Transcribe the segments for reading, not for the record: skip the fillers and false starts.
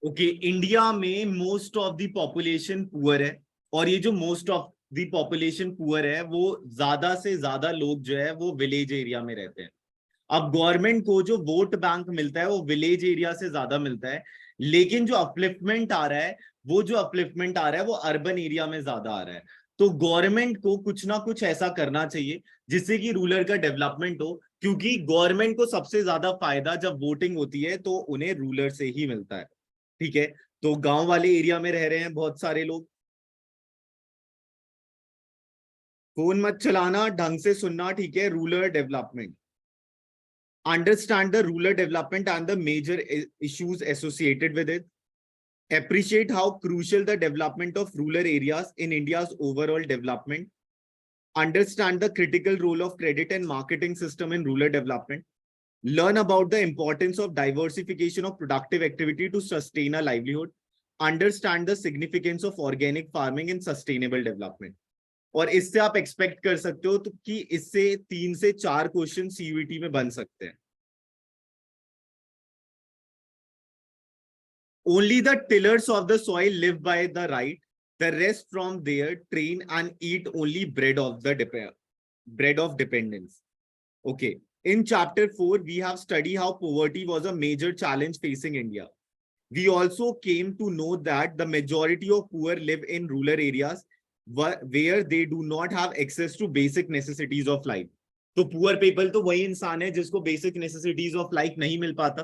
Okay, India में most of the population poor है, और ये जो most of the population poor है वो ज्यादा से ज्यादा लोग जो है वो विलेज एरिया में रहते हैं। अब गवर्नमेंट को जो वोट बैंक मिलता है वो विलेज एरिया से ज्यादा मिलता है, लेकिन जो अपलिफ्टमेंट आ रहा है, वो जो अपलिफ्टमेंट आ रहा है वो अर्बन एरिया में ज्यादा आ रहा है। तो गवर्नमेंट को कुछ ना कुछ ऐसा करना चाहिए जिससे कि रूरल का डेवलपमेंट हो, क्योंकि गवर्नमेंट को सबसे ज्यादा फायदा जब वोटिंग होती है तो उन्हें रूलर से ही मिलता है। ठीक है, तो गांव वाले एरिया में रह रहे हैं बहुत सारे लोग। फोन मत चलाना, ढंग से सुनना, ठीक है। Rural development, understand the rural development and the major issues associated with it, appreciate how crucial the development of rural areas in India's overall development, understand the critical role of credit and marketing system in rural development, learn about the importance of diversification of productive activity to sustain a livelihood, understand the significance of organic farming in sustainable development। और इससे आप expect कर सकते हो तो कि इससे 3 से 4 क्वेश्चन सीयूईटी में बन सकते हैं। Only the tillers of the soil live by the right. The rest from there train and eat only bread of dependence. Okay. In chapter 4, we have studied how poverty was a major challenge facing India. We also came to know that the majority of poor live in rural areas where they do not have access to basic necessities of life. तो poor people तो वही इंसान है जिसको basic necessities of life नहीं मिल पाता।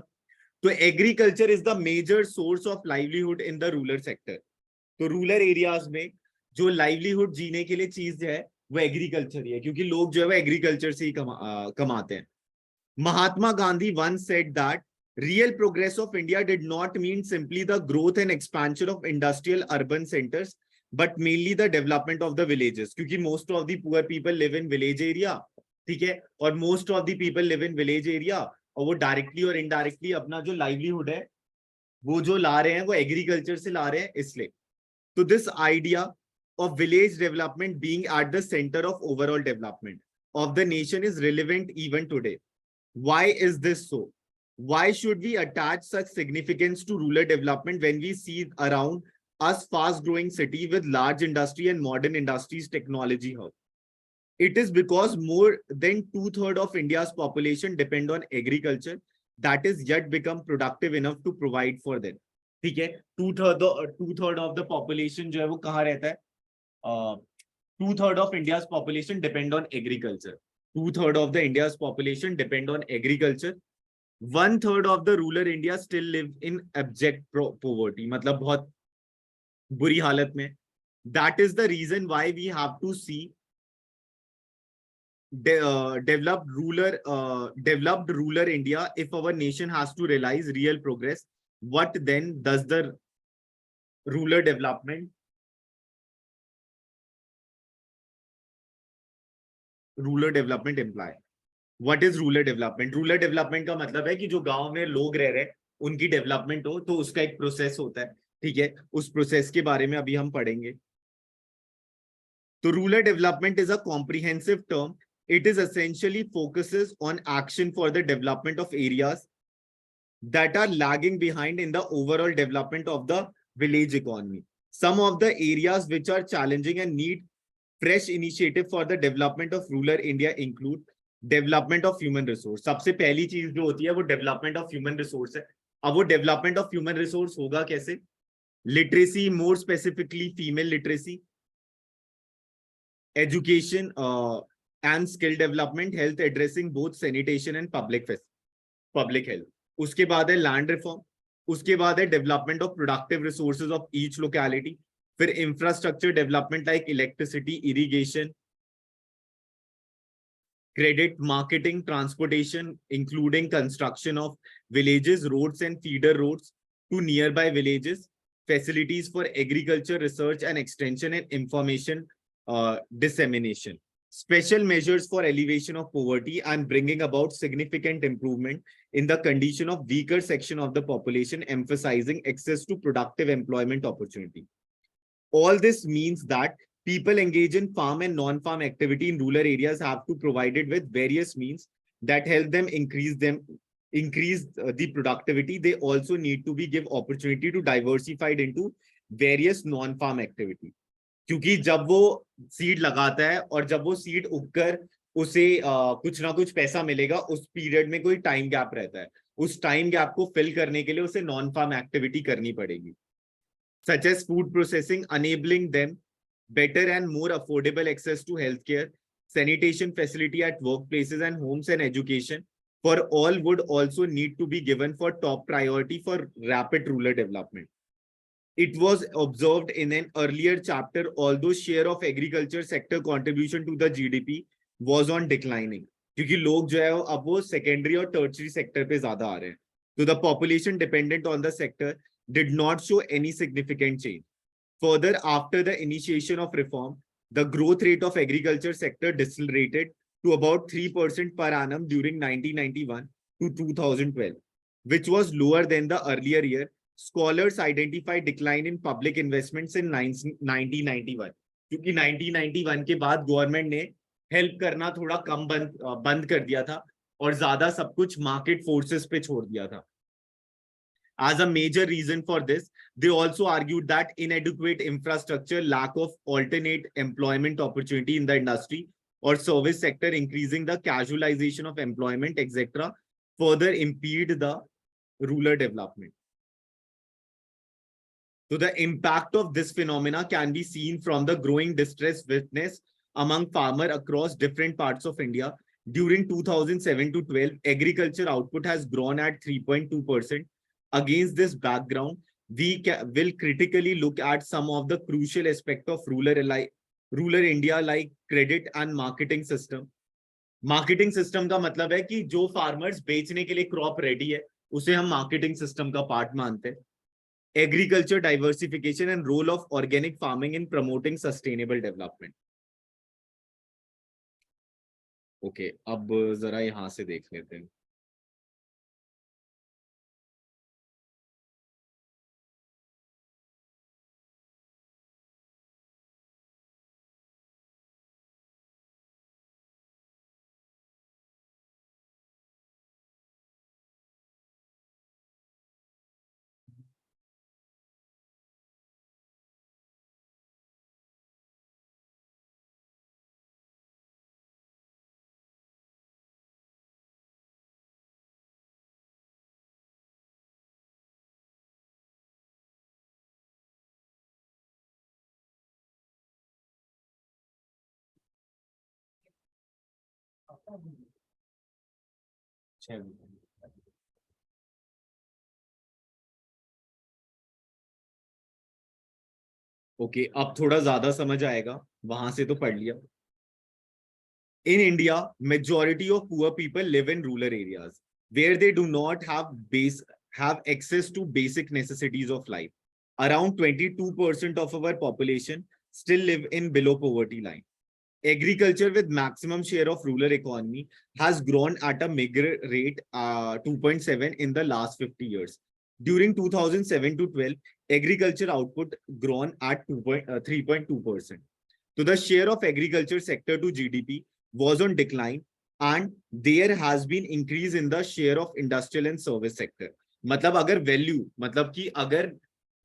तो agriculture is the major source of livelihood in the rural sector. तो रूरल एरियाज में जो लाइवलीहुड जीने के लिए चीज है वो एग्रीकल्चर ही है, क्योंकि लोग जो है वो एग्रीकल्चर से ही कमाते हैं। Mahatma Gandhi once said that real progress of India did not mean simply the growth and expansion of industrial urban centers, but mainly the development of the villages, क्योंकि most of the poor people live in village area, ठीक है, और most of the people live in village area, और वो directly और indirectly अपना जो livelihood है वो जो ला रहे हैं वो एग्रीकल्चर से ला रहे हैं। इसलिए तो this idea of village development being at the centre of overall development of the nation is relevant even today. Why is this so? Why should we attach such significance to rural development when we see around us fast-growing city with large industry and modern industries technology hub? It is because more than 2/3 of India's population depend on agriculture that is yet become productive enough to provide for them. ठीक है, two third of the population जो है वो कहाँ रहता है? 2/3 of India's population depend on agriculture. 2/3 of the India's population depend on agriculture. 1/3 of the rural India still live in abject poverty, मतलब बहुत बुरी हालत में। That is the reason why we have to see developed rural India. If our nation has to realize real progress, what then does the rural development imply? What is rural development? Rural development का मतलब है कि जो गांव में लोग रह रहे हैं उनकी डेवलपमेंट हो, तो उसका एक प्रोसेस होता है। ठीक है, उस प्रोसेस के बारे में अभी हम पढ़ेंगे। तो rural development is a comprehensive term. It is essentially focuses on action for the development of areas that are lagging behind in the overall development of the village economy. Some of the areas which are challenging and need fresh initiative for the development of rural India include development of human resource। सबसे पहली चीज जो होती है वो development of human resource है। अब वो development of human resource होगा कैसे? Literacy, more specifically female literacy, education and skill development, health addressing both sanitation and public health। उसके बाद है लैंड रिफॉर्म, उसके बाद है development of productive resources of each locality, फिर infrastructure development like electricity, irrigation, credit, marketing, transportation, including construction of villages, roads and feeder roads to nearby villages, facilities for agriculture, research and extension, and information dissemination. Special measures for elevation of poverty and bringing about significant improvement in the condition of weaker section of the population, emphasizing access to productive employment opportunity. All this means that people engage in farm and non-farm activity in rural areas have to provided with various means that help them increase the productivity, they also need to be give opportunity to diversified into various non-farm activity. क्योंकि जब वो seed लगाता है और जब वो seed उगकर उसे कुछ ना कुछ पैसा मिलेगा, उस पीरियड में कोई टाइम गैप रहता है, उस टाइम गैप को फिल करने के लिए उसे नॉन फार्म एक्टिविटी करनी पड़ेगी, such as food processing, enabling them better and more affordable access to healthcare, sanitation facility at workplaces and homes, and education for all would also need to be given for top priority for rapid rural development. It was observed in an earlier chapter, although share of agriculture sector contribution to the GDP was on declining, क्योंकि लोग जो है अब वो secondary और tertiary sector पे ज्यादा आ रहे हैं. So the population dependent on the sector did not show any significant change. Further, after the initiation of reform, the growth rate of agriculture sector decelerated to about 3% per annum during 1991 to 2012, which was lower than the earlier year. Scholars identify decline in public investments in 1991, क्योंकि 1991 के बाद government ने help करना थोड़ा कम बंद कर दिया था और ज्यादा सब कुछ मार्केट फोर्सेस पे छोड़ दिया था. As a major reason for this, they also argued that inadequate infrastructure, lack of alternate employment opportunity in the industry or service sector, increasing the casualization of employment, etc., further impede the rural development. So the impact of this phenomena can be seen from the growing distress witnessed among farmers across different parts of India. During 2007 to 12, agriculture output has grown at 3.2%. Against this background, we will critically look at some of the crucial aspects of rural India, like credit and marketing system. Marketing system का मतलब है कि जो farmers बेचने के लिए crop ready है, उसे हम marketing system का part मानते हैं. Agriculture diversification and role of organic farming in promoting sustainable development. Okay, अब जरा यहाँ से देख लेते हैं. ओके, अब थोड़ा ज्यादा समझ आएगा, वहां से तो पढ़ लिया. In India, majority of poor people live in rural areas where they do not have access to basic necessities of life. Around 22% of our population still live in below poverty line. Agriculture with maximum share of rural economy has grown at a meager rate, 2.7 in the last 50 years. During 2007 to 12, agriculture output grown at 3.2%. So the share of agriculture sector to GDP was on decline, and there has been increase in the share of industrial and service sector. मतलब अगर value, मतलब कि अगर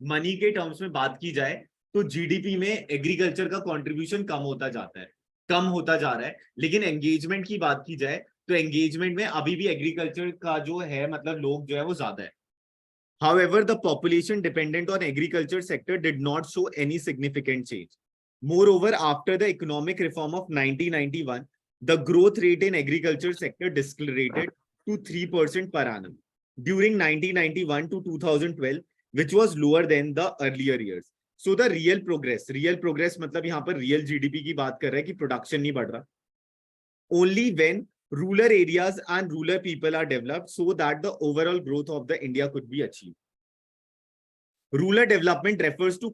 money के terms में बात की जाए तो जीडीपी में एग्रीकल्चर का कंट्रीब्यूशन कम होता जाता है, कम होता जा रहा है. लेकिन एंगेजमेंट की बात की जाए तो एंगेजमेंट में अभी भी एग्रीकल्चर का जो है मतलब लोग जो है वो ज्यादा है. However, the population dependent on agriculture sector did not show any significant change. Moreover, after the economic reform of 1991, the growth rate in agriculture sector decelerated to 3% per annum during 1991 to 2012, which was lower than the earlier years. So the real progress मतलब यहाँ पर real GDP की बात कर रहा है कि production नहीं बढ़ रहा. Only when rural areas and rural people are developed so that the overall growth of the India could be achieved. Rural development refers to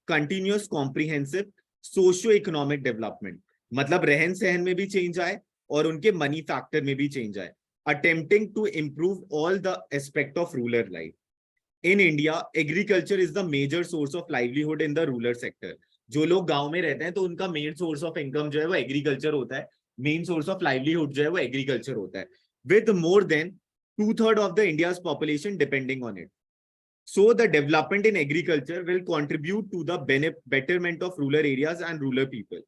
continuous comprehensive socio-economic development. मतलब रहन सहन में भी चेंज आए और उनके मनी फैक्टर में भी चेंज आए. Attempting to improve all the aspect of rural life. In India, agriculture is the major source of livelihood in the rural sector. जो लोग गांव में रहते हैं तो उनका मेन सोर्स ऑफ इनकम जो है वो एग्रीकल्चर होता है, मेन सोर्स ऑफ लाइवलीहुड जो है वो एग्रीकल्चर होता है. With more than 2/3 of the India's population depending on it. So the development in agriculture will contribute to the betterment of rural areas and rural people.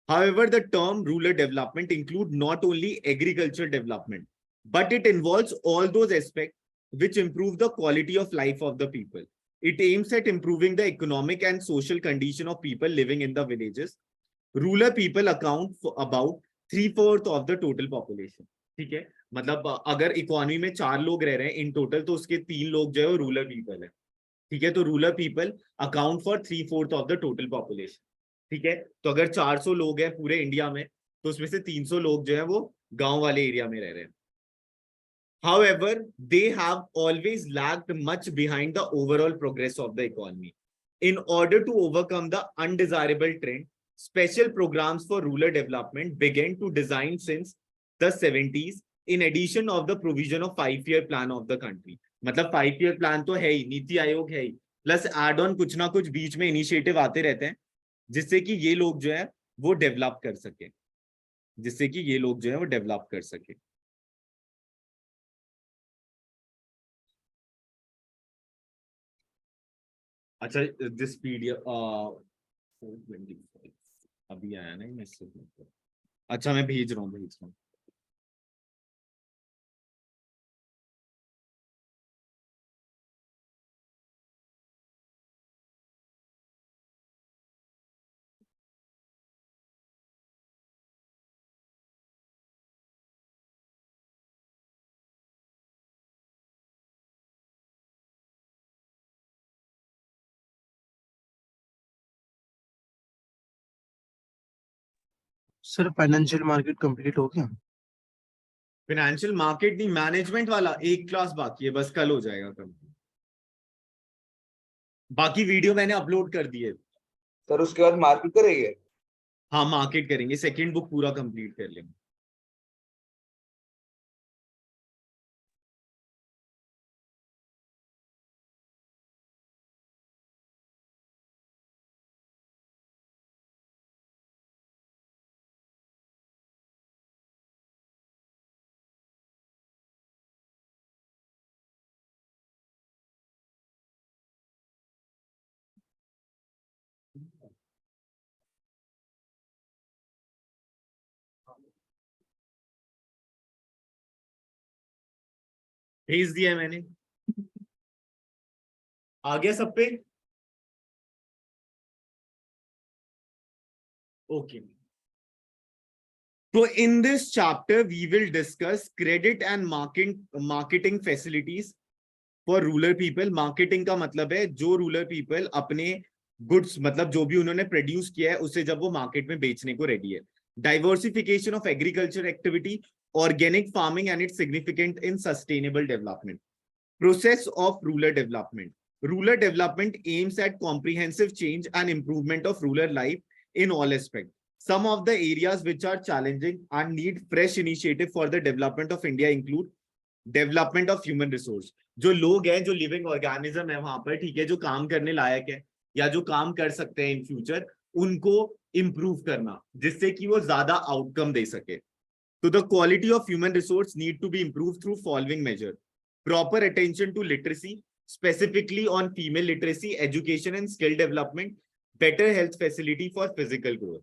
However, the term rural development includes not only agricultural development, but it involves all those aspects which improve the quality of life of the people. It aims at improving the economic and social condition of people living in the villages. Rural people account for about 3/4 of the total population. ठीक है, मतलब अगर economy में 4 लोग रह रहे हैं in total, तो उसके 3 लोग जो है वो रूरल पीपल है. ठीक है, तो rural people account for 3/4 of the total population. ठीक है, तो अगर 400 लोग हैं पूरे इंडिया में, तो उसमें से 300 लोग जो है वो गांव वाले एरिया में रह रहे हैं. However, they have always lagged much behind the overall progress of the economy. In order to overcome the undesirable trend, special programs for rural development began to design since the 70s, in addition of the provision of 5-year plan of the country. मतलब 5-year plan तो है ही, नीति आयोग है ही, plus add on कुछ ना कुछ बीच में initiative आते रहते हैं जिससे कि ये लोग जो है वो डेवलप कर सके, जिससे कि ये लोग जो है वो डेवलप कर सके. अच्छा, दिस पीडीएफ 425 अभी आया नहीं मैसेज. अच्छा, मैं भेज रहा हूँ. सर फाइनेंशियल मार्केट कंप्लीट हो गया? फाइनेंशियल मार्केट नहीं, मैनेजमेंट वाला एक क्लास बाकी है, बस कल हो जाएगा कंप्लीट. बाकी वीडियो मैंने अपलोड कर दिए. सर उसके बाद मार्केट करेंगे? हाँ, मार्केट करेंगे, सेकंड बुक पूरा कंप्लीट कर लेंगे. भेज दिया मैंने. आ गया सब पे? Okay. So in this chapter, we will discuss credit and marketing facilities for rural people. Marketing का मतलब है जो rural people अपने goods, मतलब जो भी उन्होंने produce किया है उसे जब वो market में बेचने को ready है. Diversification of agriculture activity, organic farming and its significant in sustainable development. Process of rural development. Rural development aims at comprehensive change and improvement of rural life in all aspects. Some of the areas which are challenging and need fresh initiative for the development of India include development of human resource. जो लोग हैं, जो living organism है वहां पर, ठीक है, जो काम करने लायक है या जो काम कर सकते हैं इन फ्यूचर, उनको इंप्रूव करना जिससे कि वो ज्यादा आउटकम दे सके. तो the quality of human resource need to be improve through following measure. Proper attention to literacy, specifically on female literacy, education and skill development, better health facility for physical growth.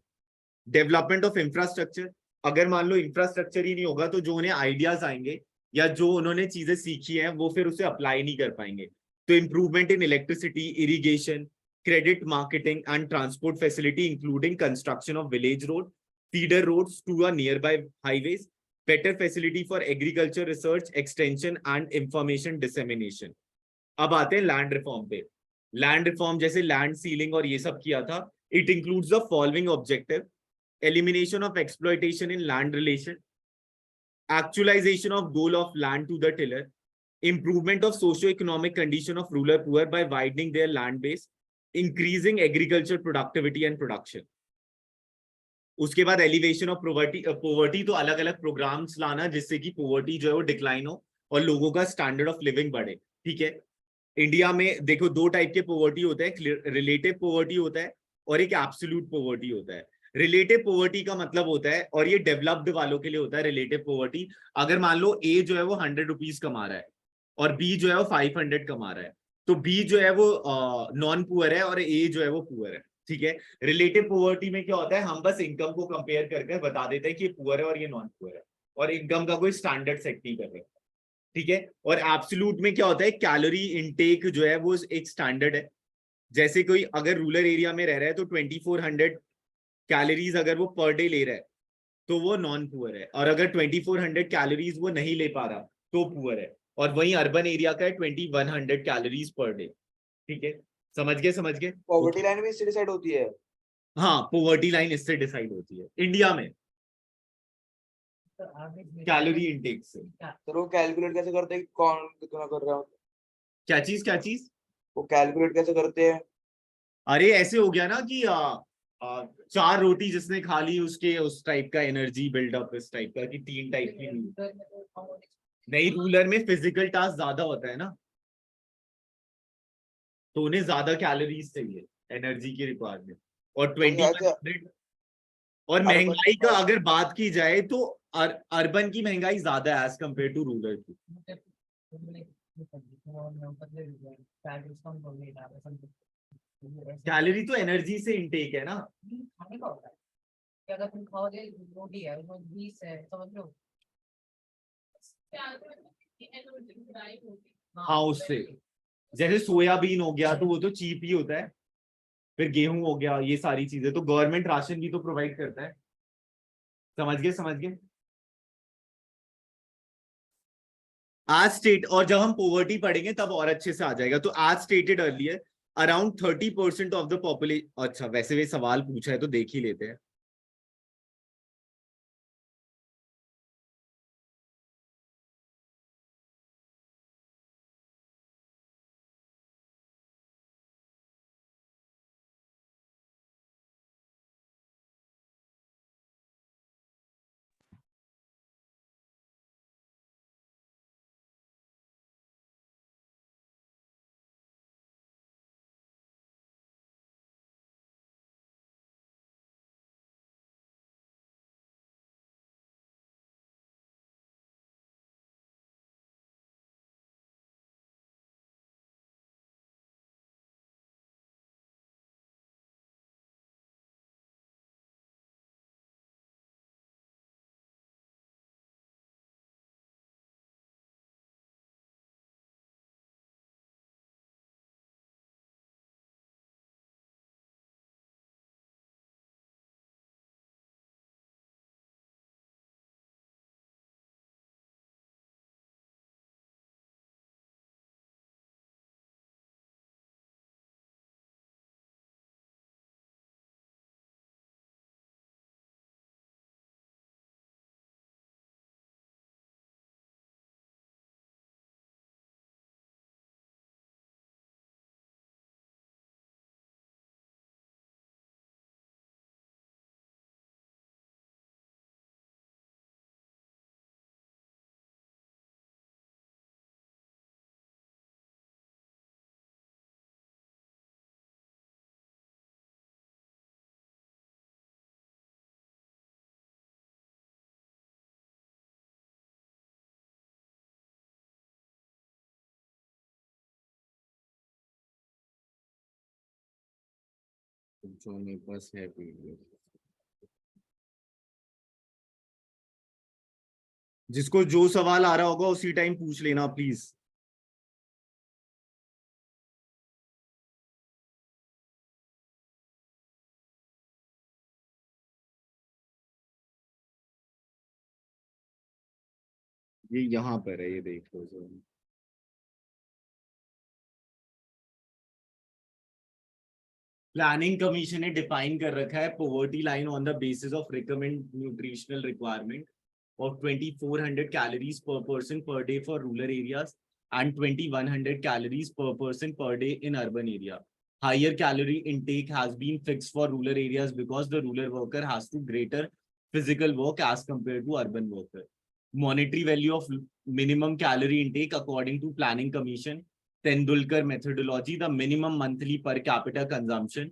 Development of infrastructure. अगर मान लो infrastructure ही नहीं होगा तो जो उन्हें ideas आएंगे या जो उन्होंने चीजें सीखी हैं वो फिर उसे अप्लाई नहीं कर पाएंगे. तो improvement in electricity, irrigation, credit, marketing and transport facility including construction of village road, feeder roads to a nearby highways, better facility for agriculture research, extension and information dissemination. अब आते हैं लैंड रिफॉर्म पे. Land reform जैसे land ceiling और ये सब किया था. It includes the following objective: elimination of exploitation in land relation, actualization of goal of land to the tiller, improvement of socio-economic condition of rural poor by widening their land base, increasing agriculture productivity and production. उसके बाद elevation of poverty, तो अलग अलग programmes लाना जिससे कि poverty जो है वो डिक्लाइन हो और लोगों का स्टैंडर्ड ऑफ लिविंग बढ़े. ठीक है, इंडिया में देखो दो टाइप के पोवर्टी होते हैं, रिलेटिव पोवर्टी होता है और एक एब्सोल्यूट पोवर्टी होता है. रिलेटिव पॉवर्टी का मतलब होता है, और ये डेवलप्ड वालों के लिए होता है रिलेटिव पॉवर्टी, अगर मान लो ए जो है वो 100 रुपीज कमा रहा है और बी जो है वो 500 कमा रहा है, तो बी जो है वो नॉन पुअर है और ए जो है वो पुअर है, ठीक है। रिलेटिव पॉवर्टी में क्या होता है, हम बस इनकम को कंपेयर करके बता देते हैं कि ये पुअर है और ये नॉन पुअर है, और इनकम का कोई स्टैंडर्ड सेट नहीं कर रहे, ठीक है। और एब्सोल्यूट में क्या होता है, कैलोरी इनटेक जो है वो एक स्टैंडर्ड है। जैसे कोई अगर रूरल एरिया में रह रहा है तो 2400 कैलोरीज अगर वो पर डे ले रहा है तो वो नॉन पुअर है, और अगर 2400 कैलोरीज वो नहीं ले पा रहा तो पुअर है। और वहीं अर्बन एरिया का है 2100 कैलोरीज पर डे, ठीक है। समझ गए, समझ गए। पॉवर्टी लाइन भी इससे डिसाइड होती है? हाँ, पॉवर्टी लाइन इससे डिसाइड होती है इंडिया में, कैलोरी इनटेक से। सर वो कैलकुलेट कैसे करते हैं कि कौन कितना कर रहा है? क्या चीज, क्या चीज? वो कैलकुलेट कैसे करते हैं? अरे ऐसे हो गया ना कि 4 रोटी जिसने खा ली उसके उस टाइप का एनर्जी बिल्डअप, इस टाइप का कि 3 टाइप की नहीं, रूलर में फिजिकल टास्क ज्यादा होता है ना, तो उन्हें ज्यादा कैलोरीज चाहिए एनर्जी की रिक्वायरमेंट। और 2100 और महंगाई का अगर बात की जाए तो अर्बन की महंगाई ज्यादा है एज कम्पेयर टू रूरल की। कैलोरी तो एनर्जी से इनटेक है ना। खाने का होता है कि अगर तुम खाओगे रोटी है उसमें 20 है, समझ लो। हाँ, उससे जैसे सोयाबीन हो गया तो वो तो चीप ही होता है, फिर गेहूं हो गया, ये सारी चीजें तो गवर्नमेंट राशन भी तो प्रोवाइड करता है। समझ गए, समझ गए। आज स्टेट, और जब हम पॉवर्टी पढ़ेंगे तब और अच्छे से आ जाएगा। तो आज stated earlier around 30% of the population. अच्छा, वैसे वे सवाल पूछा है तो देख ही लेते हैं। जो मेरे पास है PDF, जिसको जो सवाल आ रहा होगा उसी टाइम पूछ लेना प्लीज। ये यहाँ पर है, ये देख लो जरा। प्लानिंग कमीशन ने डिफाइन कर रखा है poverty line on the basis of recommend nutritional requirement of 2400 calories per person per day for rural areas and 2100 calories per person per day in urban area. Higher calorie intake has been fixed for rural areas because the rural worker has to greater physical work as compared to urban worker. Monetary value of minimum calorie intake according to Planning Commission Tendulkar methodology, the minimum monthly per capita consumption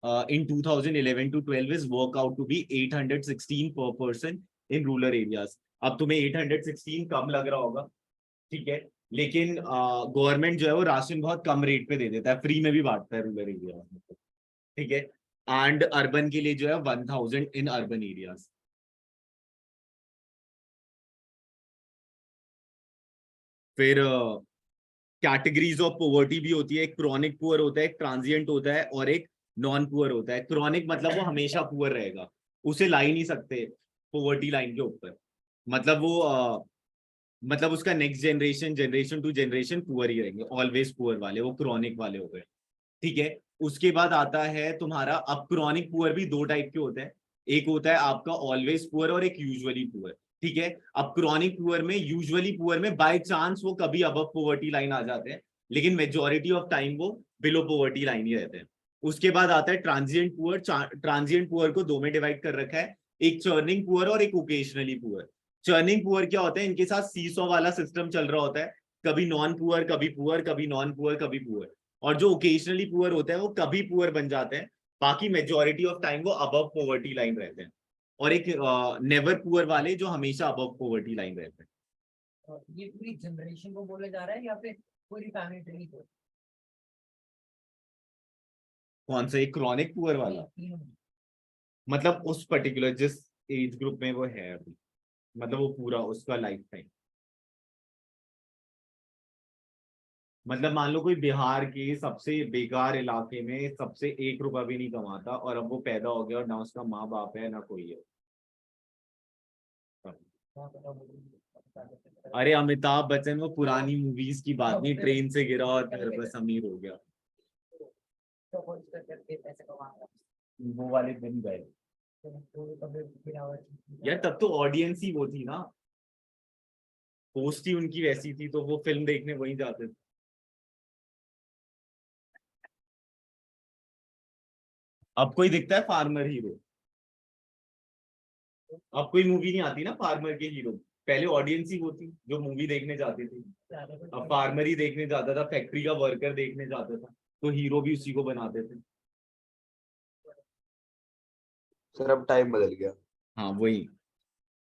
in 2011 to 12 is work out to be 816 per person in rural areas. अब तुम्हें 816 कम लग रहा होगा, ठीक है, लेकिन government जो है वो राशन बहुत कम रेट पे दे देता है, फ्री में भी बांटता है रूरल एरिया में, ठीक है, एंड अर्बन के लिए जो है 1000 इन अर्बन एरियाज. फिर कैटेगरीज ऑफ पोवर्टी भी होती है, एक क्रॉनिक पुअर होता है, एक ट्रांजिएंट होता है और एक नॉन पुअर होता है. क्रॉनिक मतलब वो हमेशा पुअर रहेगा, उसे ला ही नहीं सकते पोवर्टी लाइन के ऊपर, मतलब वो मतलब उसका next generation to generation poor ही रहेंगे, ऑलवेज पुअर वाले, वो क्रॉनिक वाले हो गए, ठीक है. उसके बाद आता है तुम्हारा, अब क्रॉनिक पुअर भी दो टाइप के होते हैं, एक होता है आपका ऑलवेज पुअर और एक यूजुअली पुअर, ठीक है. अब क्रॉनिक पुअर में, यूजुअली पुअर में बाय चांस वो कभी अबव पॉवर्टी लाइन आ जाते हैं, लेकिन मेजॉरिटी ऑफ टाइम वो बिलो पॉवर्टी लाइन ही रहते हैं. उसके बाद आता है ट्रांजिएंट पुअर. ट्रांजिएंट पुअर को दो में डिवाइड कर रखा है, एक चर्निंग पुअर और एक ओकेजनली पुअर. चर्निंग पुअर क्या होता है, इनके साथ सीसॉ वाला सिस्टम चल रहा होता है, कभी नॉन पुअर कभी पुअर, कभी नॉन पुअर कभी पुअर. और जो ओकेजनली पुअर होते हैं वो कभी पुअर बन जाते हैं, बाकी मेजॉरिटी ऑफ टाइम वो अबव पॉवर्टी लाइन रहते हैं. और एक नेवर पुअर वाले जो हमेशा अबव पॉवर्टी लाइन रहते हैं. और ये पूरी जनरेशन को बोला जा रहा है या फिर पूरी फैमिली ट्री को? कौन सा, एक क्रॉनिक पुअर वाला, तीनों? मतलब उस पर्टिकुलर जिस एज ग्रुप में वो है अभी, मतलब वो पूरा उसका लाइफ टाइम. मतलब मान लो कोई बिहार के सबसे बेकार इलाके में सबसे 1 रुपया भी नहीं कमाता, और अब वो पैदा हो गया और ना उसका माँ बाप है ना कोई है. अरे अमिताभ बच्चन वो पुरानी मूवीज की बात नहीं, ट्रेन से गिरा और फिर बस अमीर हो गया, तो वो इस करके पैसे कमाएगा। वो वाले दिन गए. तो कभी बिना यार तब तो ऑडियंस ही वो थी ना, पोस्ट ही उनकी वैसी थी, तो वो फिल्म देखने वहीं जाते थे. अब कोई दिखता है फार्मर हीरो, अब कोई मूवी नहीं आती ना फार्मर के हीरो. पहले ऑडियंस ही वो थी जो मूवी देखने जाती थी, अब फार्मर ही देखने जाता था, फैक्ट्री का वर्कर देखने जाता था, तो हीरो भी उसी को बनाते थे. सर अब टाइम बदल गया. हाँ वही,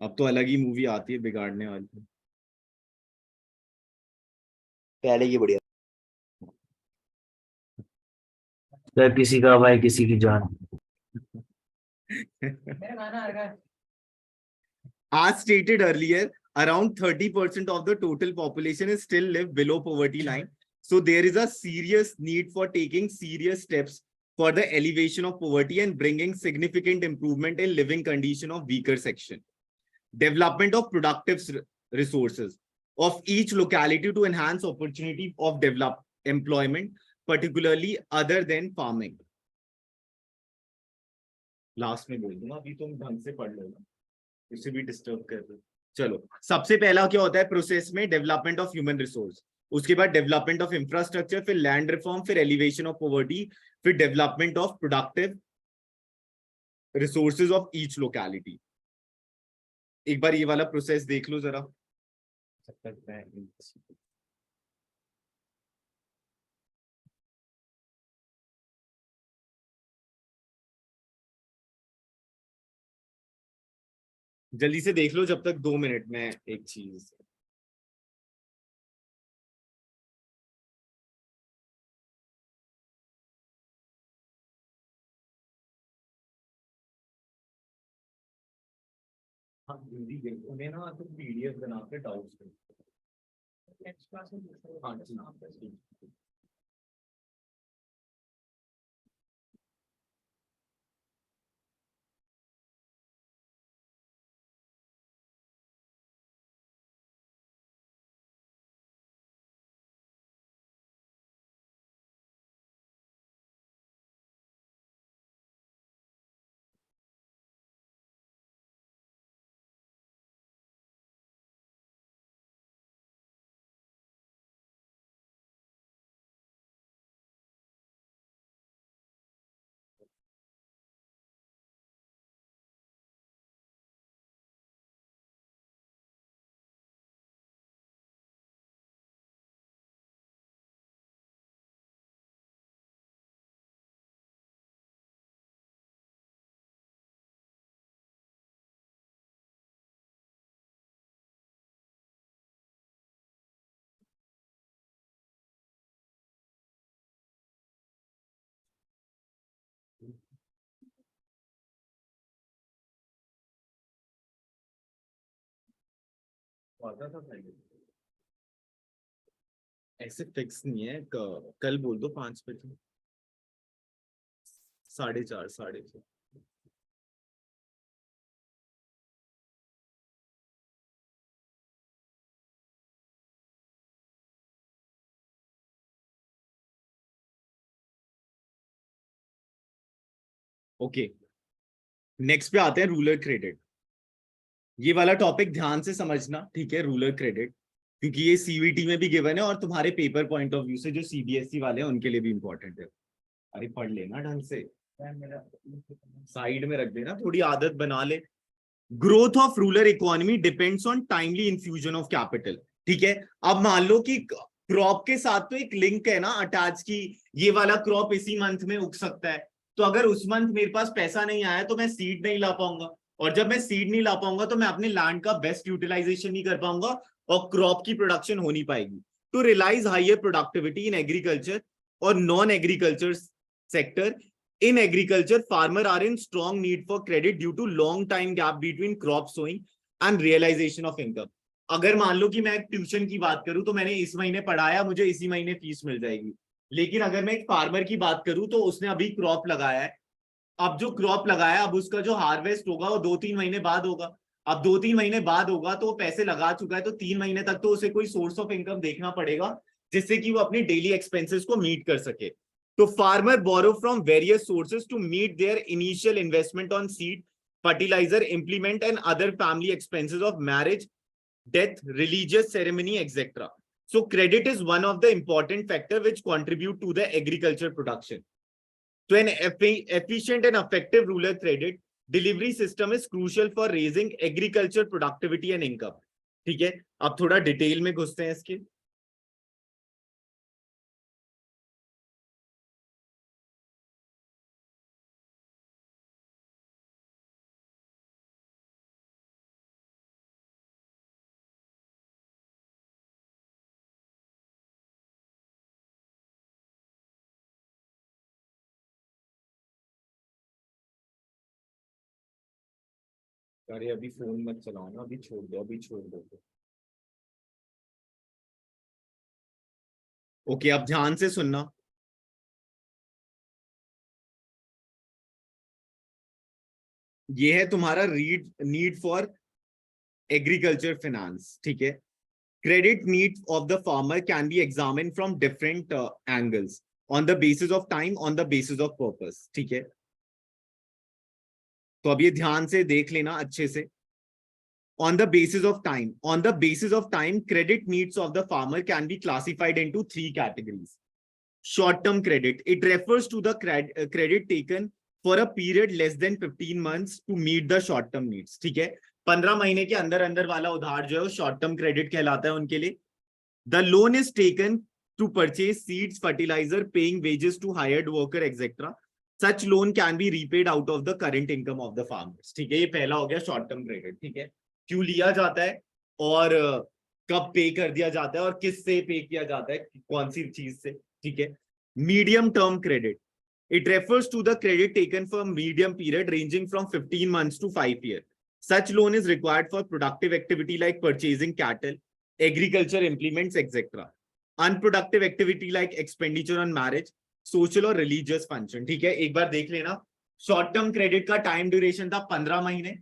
अब तो अलग ही मूवी आती है बिगाड़ने वाली. पहले की बढ़िया. क्या किसी का भाई किसी की जान. मेरा गाना आ रहा है। As stated earlier, around 30% of the total population is still live below poverty line. So there is a serious need for taking serious steps for the elevation of poverty and bringing significant improvement in living condition of weaker section. Development of productive resources of each locality to enhance opportunity of develop employment, particularly other than farming. Last में बोल दूंगा, अभी तुम ढंग से पढ़ लो ना, इसे भी डिस्टर्ब कर रहे हो. चलो, सबसे पहला क्या होता है प्रोसेस में, डेवलपमेंट ऑफ ह्यूमन रिसोर्स. उसके बाद डेवलपमेंट ऑफ इंफ्रास्ट्रक्चर, फिर लैंड रिफॉर्म, फिर एलिवेशन ऑफ पॉवर्टी, फिर development of productive resources of each locality. एक बार ये वाला प्रोसेस देख लो जरा. जल्दी से देख लो जब तक, 2 मिनट में एक चीज. हाँ हिंदी देखो, उन्हें ना तो पीडीएफ बना के डाउट्स. नेक्स्ट क्लास में हाँ जी. आता था भाई, ऐसे फिक्स नहीं है, कल बोल दो 5 बजे, 4:30 4:30। ओके, नेक्स्ट पे आते हैं रूरल क्रेडिट। ये वाला टॉपिक ध्यान से समझना, ठीक है, रूरल क्रेडिट, क्योंकि ये सीवीटी में भी गिवन है और तुम्हारे पेपर पॉइंट ऑफ व्यू से जो सीबीएसई वाले हैं उनके लिए भी इंपॉर्टेंट है। अरे पढ़ लेना ढंग से, साइड में रख देना, थोड़ी आदत बना ले। Growth of rural economy depends on timely infusion of capital, ठीक है। अब मान लो कि क्रॉप के साथ तो एक लिंक है ना अटैच की, ये वाला क्रॉप इसी मंथ में उग सकता है, तो अगर उस मंथ मेरे पास पैसा नहीं आया तो मैं सीड नहीं ला पाऊंगा, और जब मैं सीड नहीं ला पाऊंगा तो मैं अपने लैंड का बेस्ट यूटिलाइजेशन नहीं कर पाऊंगा और क्रॉप की प्रोडक्शन हो नहीं पाएगी। To realise higher productivity in agriculture और non agriculture sector, in agriculture farmer are in strong need for credit due to long time gap between crop sowing and realization of income। अगर मान लो कि मैं एक tuition की बात करूं तो मैंने इस महीने पढ़ाया, मुझे इसी महीने फीस मिल जाएगी, लेकिन अगर मैं एक फार्मर की बात करूं तो उसने अभी क्रॉप लगाया है, अब जो क्रॉप लगाया अब उसका जो हार्वेस्ट होगा वो 2-3 महीने बाद होगा, अब 2-3 महीने बाद होगा तो वो पैसे लगा चुका है, तो 3 महीने तक तो उसे कोई सोर्स ऑफ इनकम देखना पड़ेगा जिससे कि वो अपने डेली एक्सपेंसेस को मीट कर सके। तो farmer borrow from various sources to meet their initial investment on seed, fertilizer, implement and other family expenses of marriage, death, religious ceremony, etc. So credit is one of the important factor which contribute to the agriculture production. So an efficient and effective rural credit delivery system is crucial for raising agriculture productivity and income। ठीक है, अब थोड़ा detail में घुसते हैं इसके। अरे अभी फोन मत चलाओ ना, अभी छोड़ दो, अभी छोड़ दो। ओके, अब ध्यान से सुनना। ये है तुम्हारा नीड फॉर एग्रीकल्चर फाइनेंस, ठीक है। Credit need of the farmer can be examine from different angles on the basis of time, on the basis of purpose, ठीक है। तो अब ये ध्यान से देख लेना अच्छे से। On the basis of time, credit needs of the farmer can be classified into 3 categories. Short-term credit, it refers to the credit taken for a period less than 15 months to meet the short-term needs. ठीक है, 15 महीने के अंदर अंदर वाला उधार जो है वो शॉर्ट-टर्म क्रेडिट कहलाता है उनके लिए। The loan is taken to purchase seeds, fertilizer, paying wages to hired worker, etc. Such loan can be repaid out of the current income of the farmers। ठीक है, ये पहला हो गया शॉर्ट-टर्म क्रेडिट, ठीक है। क्यों लिया जाता है और कब पे कर दिया जाता है और किससे पे किया जाता है, कौन सी चीज से, ठीक है। Medium term credit, it refers to the credit taken for medium period ranging from 15 months to 5 years। Such loan is required for productive activity like purchasing cattle, agriculture implements, etc. Unproductive activity like expenditure on marriage, social or religious function। ठीक है, एक बार देख लेना। Short term credit का time duration था 15 महीने,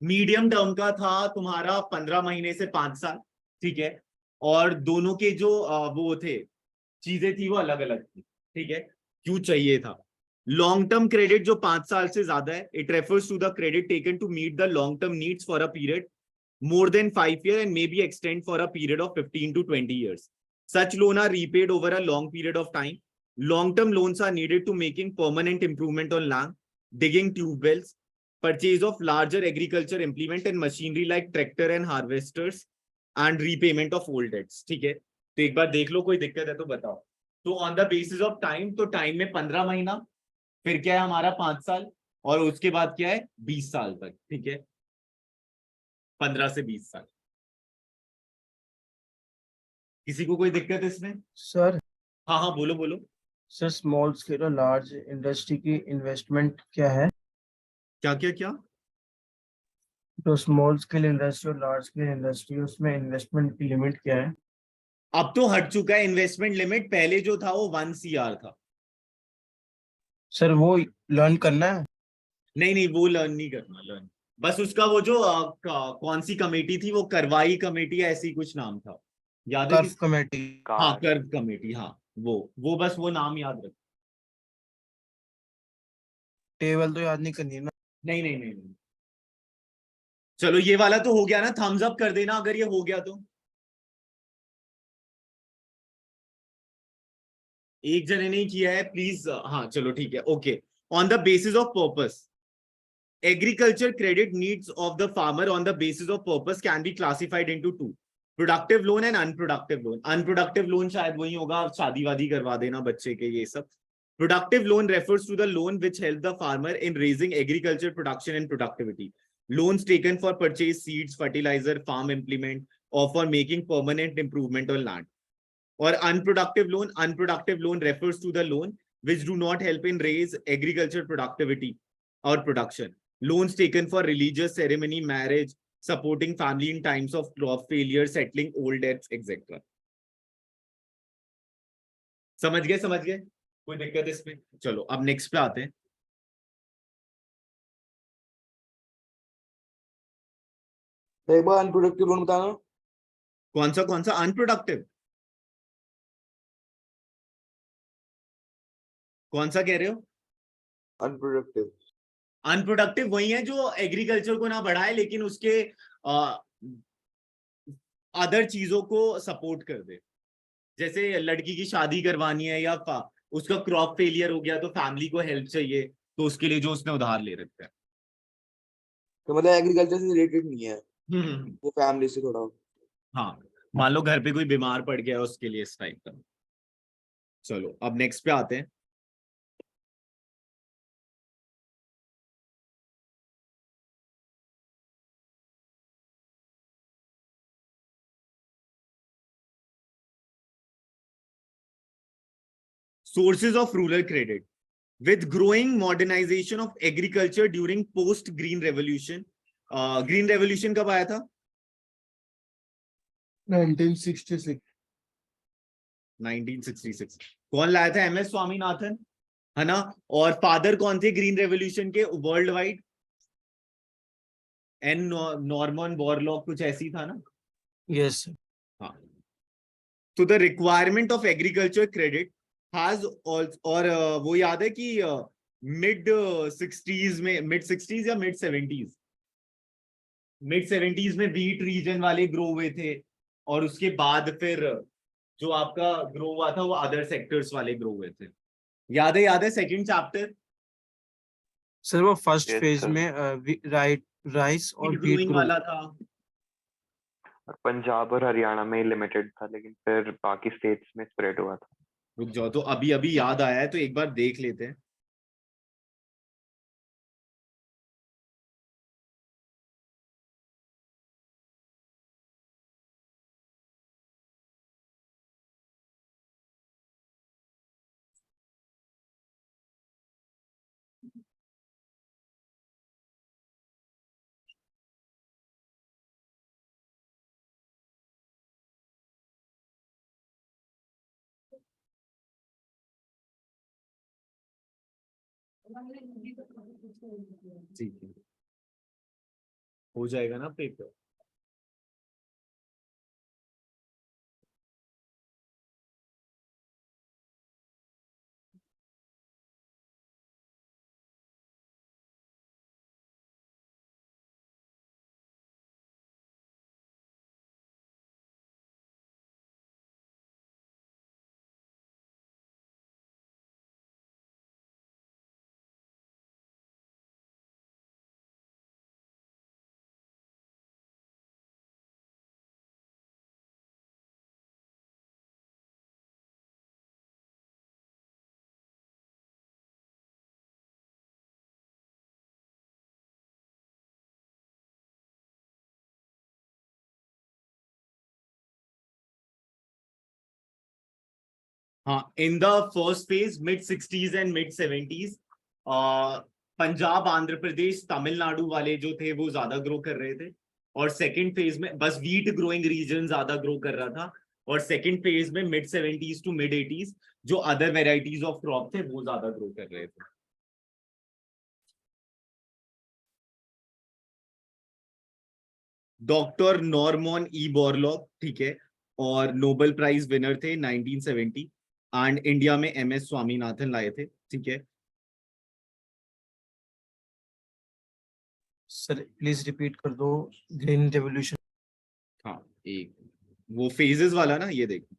medium term का था तुम्हारा 15 महीने से 5 साल, ठीक है। और दोनों के जो वो थे चीजें थी वो अलग अलग थी, ठीक है, क्यों चाहिए था। लॉन्ग टर्म क्रेडिट जो 5 साल से ज्यादा है, it refers to the credit taken to meet the long term needs for a period more than 5 years and may be extend for a period of 15 to 20 years। Such loan are repaid over a long period of time। Long-term loans are needed to making permanent improvement on land, digging tube wells, purchase of larger agriculture implement and machinery like tractor and harvesters, and repayment of old debts। ठीक है, तो एक बार देख लो, कोई दिक्कत है तो बताओ। तो on the basis of time, तो टाइम में 15 महीना, फिर क्या है हमारा 5 साल, और उसके बाद क्या है 20 साल तक, ठीक है, 15 से 20 साल। किसी को कोई दिक्कत इसमें? सर हाँ हाँ, बोलो बोलो। सर स्मॉल स्केल और लार्ज इंडस्ट्री की इन्वेस्टमेंट क्या है? क्या क्या क्या? तो स्मॉल स्केल इंडस्ट्री और लार्ज स्केल इंडस्ट्री, उसमें इन्वेस्टमेंट की लिमिट क्या है? अब तो हट चुका है इन्वेस्टमेंट लिमिट, पहले जो था वो 1 CR था। सर वो लर्न करना है। नहीं नहीं, वो लर्न नहीं करना, लर्न बस उसका वो जो कौन सी कमेटी थी, वो करवाई कमेटी ऐसी कुछ नाम था, याद है कर्व किस? कमेटी। हाँ, कर्व कमेटी, हाँ। वो बस वो नाम याद रख। टेबल तो याद नहीं करनी है ना। नहीं नहीं नहीं नहीं। चलो ये वाला तो हो गया ना, थम्स अप कर देना अगर ये हो गया तो। एक जने ने किया है प्लीज, हाँ चलो ठीक है, okay. On the basis of purpose, agriculture credit needs of the farmer on the basis of purpose can be classified into two: productive loan and unproductive loan. Unproductive loan शायद वही होगा, शादी वादी करवा देना बच्चे के, ये सब। Productive loan refers to the loan which help the farmer in raising agriculture production and productivity. Loans taken for purchase seeds, fertilizer, farm implement, or for making permanent improvement on land. Or unproductive loan refers to the loan which do not help in raise agriculture productivity or production. Loans taken for religious ceremony, marriage, supporting family in times of crop failure, settling old debts, etc. समझ गए, समझ गए? कोई दिक्कत इसमें? चलो अब next पे आते हैं। तो एक बार अनप्रोडक्टिव लोन बताना। कौन सा अनप्रोडक्टिव? कौन सा कह रहे हो? अनप्रोडक्टिव अनप्रोडक्टिव वही है जो एग्रीकल्चर को ना बढ़ाए लेकिन उसके अदर चीजों को सपोर्ट कर दे। जैसे लड़की की शादी करवानी है या उसका क्रॉप फेलियर हो गया तो फैमिली को हेल्प चाहिए, तो उसके लिए जो उसने उधार ले रखा है। तो मतलब एग्रीकल्चर से रिलेटेड नहीं है, हम्म। वो फैमिली से थोड़ा। हाँ, मान लो घर पे कोई बीमार पड़ गया उसके लिए इस टाइप का। चलो अब नेक्स्ट पे आते हैं। Sources of rural credit. With growing modernization of agriculture during post Green Revolution, Green Revolution कब आया था? 1966। 1966। कौन लाया था? MS स्वामीनाथन, है ना? और फादर कौन थे ग्रीन रेवोल्यूशन के वर्ल्ड वाइड? एन नॉर्मन बोरलॉग, कुछ ऐसी था ना? यस। हाँ। तो the requirement of agriculture credit has, और वो याद है कि मिड 60s में, मिड 60s या मिड 70s में व्हीट रीजन वाले ग्रो हुए थे, और उसके बाद फिर जो आपका ग्रो हुआ था वो अदर सेक्टर्स वाले ग्रो हुए थे। याद है सेकंड चैप्टर? सर वो फर्स्ट Yes, फेज sir. में राइस और सीड व्हीट ग्रोइंग ग्रो। वाला था। और पंजाब और हरियाणा में ही लिमिटेड था, लेकिन फिर बाकी स्टेट्स में स्प्रेड हुआ था। रुक जाओ, तो अभी अभी याद आया है तो एक बार देख लेते हैं। ठीक है, हो जाएगा ना पेपर। हाँ, in the first phase, mid 60s and mid 70s, Punjab, Andhra Pradesh, Tamil Nadu वाले जो थे वो ज्यादा ग्रो कर रहे थे, और सेकंड फेज में बस व्हीट ग्रोइंग रीजन ज्यादा ग्रो कर रहा था, और सेकंड फेज में mid 70s to mid 80s जो अदर वेराइटीज ऑफ क्रॉप थे वो ज्यादा ग्रो कर रहे थे। डॉक्टर नॉर्मन ई बोरलॉग, ठीक है, और नोबेल प्राइज विनर थे 1970, एंड इंडिया में MS स्वामीनाथन लाए थे, ठीक है। सर प्लीज रिपीट कर दो, ग्रीन रेवोल्यूशन। हाँ, एक वो फेजेस वाला ना, ये देखो।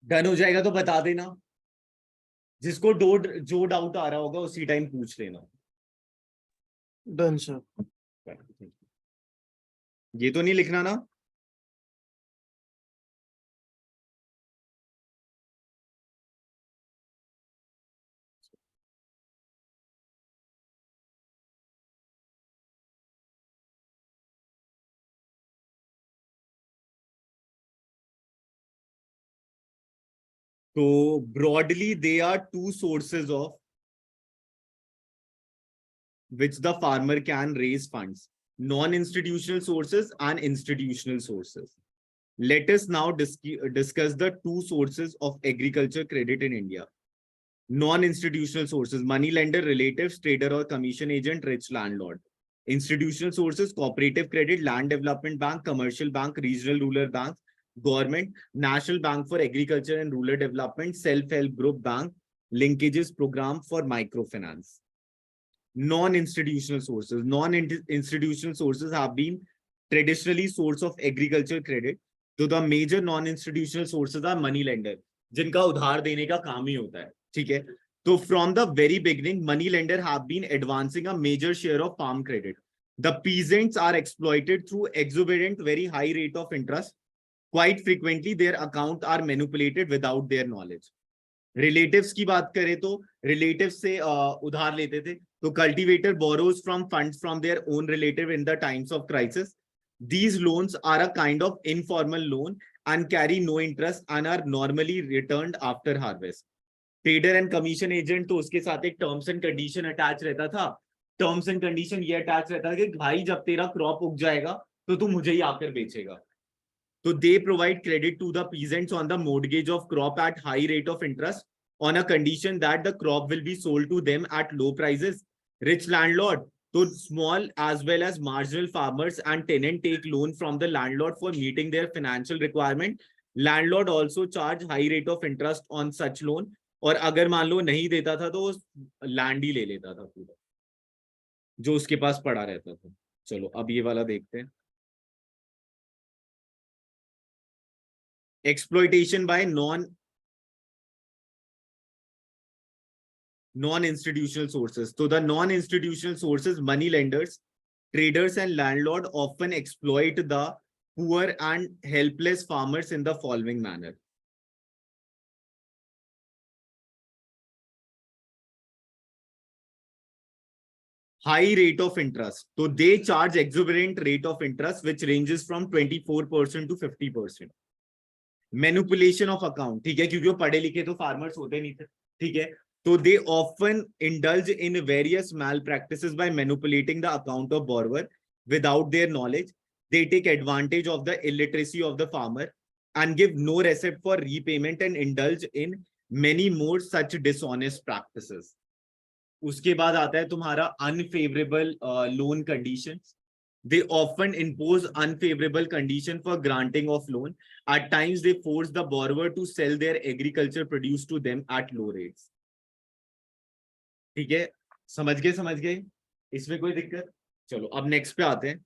डन हो जाएगा तो बता देना, जिसको जो डाउट आ रहा होगा उसी टाइम पूछ लेना। Done sir. ये तो नहीं लिखना ना? So broadly, they are two sources of which the farmer can raise funds: non-institutional sources and institutional sources. Let us now discuss the two sources of agriculture credit in India. Non-institutional sources: money lender, relatives, trader or commission agent, rich landlord. Institutional sources: cooperative credit, land development bank, commercial bank, regional rural banks, government, National Bank for Agriculture and Rural Development, self-help group bank, linkages program for microfinance. Non-institutional sources. Non-institutional sources have been traditionally source of agriculture credit. So the major non-institutional sources are money lender, जिनका उधार देने का काम ही होता है, ठीक है। तो from the very beginning, money lender have been advancing a major share of farm credit. The peasants are exploited through exorbitant, very high rate of interest. Quite frequently, their accounts are manipulated without their knowledge. Relatives की बात करें तो relatives से उधार लेते थे, तो cultivator borrows from funds from their own relative in the times of crisis. These loans are a kind of informal loan and carry no interest and are normally returned after harvest. Trader and commission agent, तो उसके साथ एक terms and condition attach रहता था. Terms and condition ये attach रहता था कि भाई जब तेरा crop उग जाएगा तो तू मुझे ही आकर बेचेगा. So they provide credit to the peasants on the mortgage of crop at high rate of interest on a condition that the crop will be sold to them at low prices. Rich landlord, so small as well as marginal farmers and tenant take loan from the landlord for meeting their financial requirement. Landlord also charge high rate of interest on such loan. और अगर मान लो नहीं देता था तो land ही ले लेता था पूरा जो उसके पास पड़ा रहता था। चलो अब ये वाला देखते हैं। Exploitation by non-institutional sources. So the non-institutional sources, money lenders, traders and landlord often exploit the poor and helpless farmers in the following manner. High rate of interest. So they charge exorbitant rate of interest which ranges from 24% to 50%. Manipulation of account, ठीक है, क्योंकि वो पढ़े लिखे तो farmers होते नहीं थे, ठीक है, तो they often indulge in various malpractices by manipulating the account of borrower without their knowledge. They take advantage of the illiteracy of the farmer and give no receipt for repayment and indulge in many more such dishonest practices. उसके बाद आता है तुम्हारा unfavorable loan conditions. They often impose unfavorable condition for granting of loan. At times, they force the borrower to sell their agriculture produce to them at low rates. ठीक है, समझ गए? इसमें कोई दिक्कत? चलो अब नेक्स्ट पे आते हैं।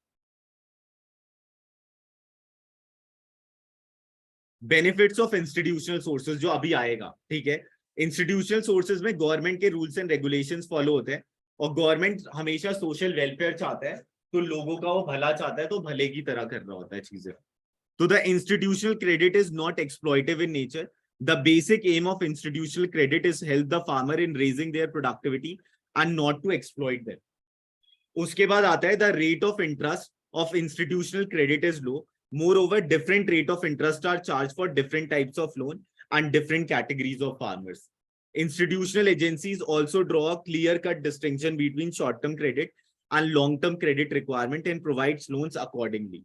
बेनिफिट्स ऑफ इंस्टीट्यूशनल सोर्सेज जो अभी आएगा, ठीक है। इंस्टीट्यूशनल सोर्सेज में गवर्नमेंट के रूल्स एंड रेगुलेशंस फॉलो होते हैं और गवर्नमेंट हमेशा सोशल वेलफेयर चाहता है, तो लोगों का वो भला चाहता है, तो भले की तरह कर रहा होता है चीजें। तो the institutional credit is not exploitative in nature, The basic aim of institutional credit is help the farmer in raising their productivity and not to exploit them. उसके बाद आता है the rate of interest of institutional credit is low. Moreover, different rate of interest are charged for different types of loan and different categories of farmers. Institutional agencies also draw a clear-cut distinction between short-term credit and long-term credit requirement and provides loans accordingly.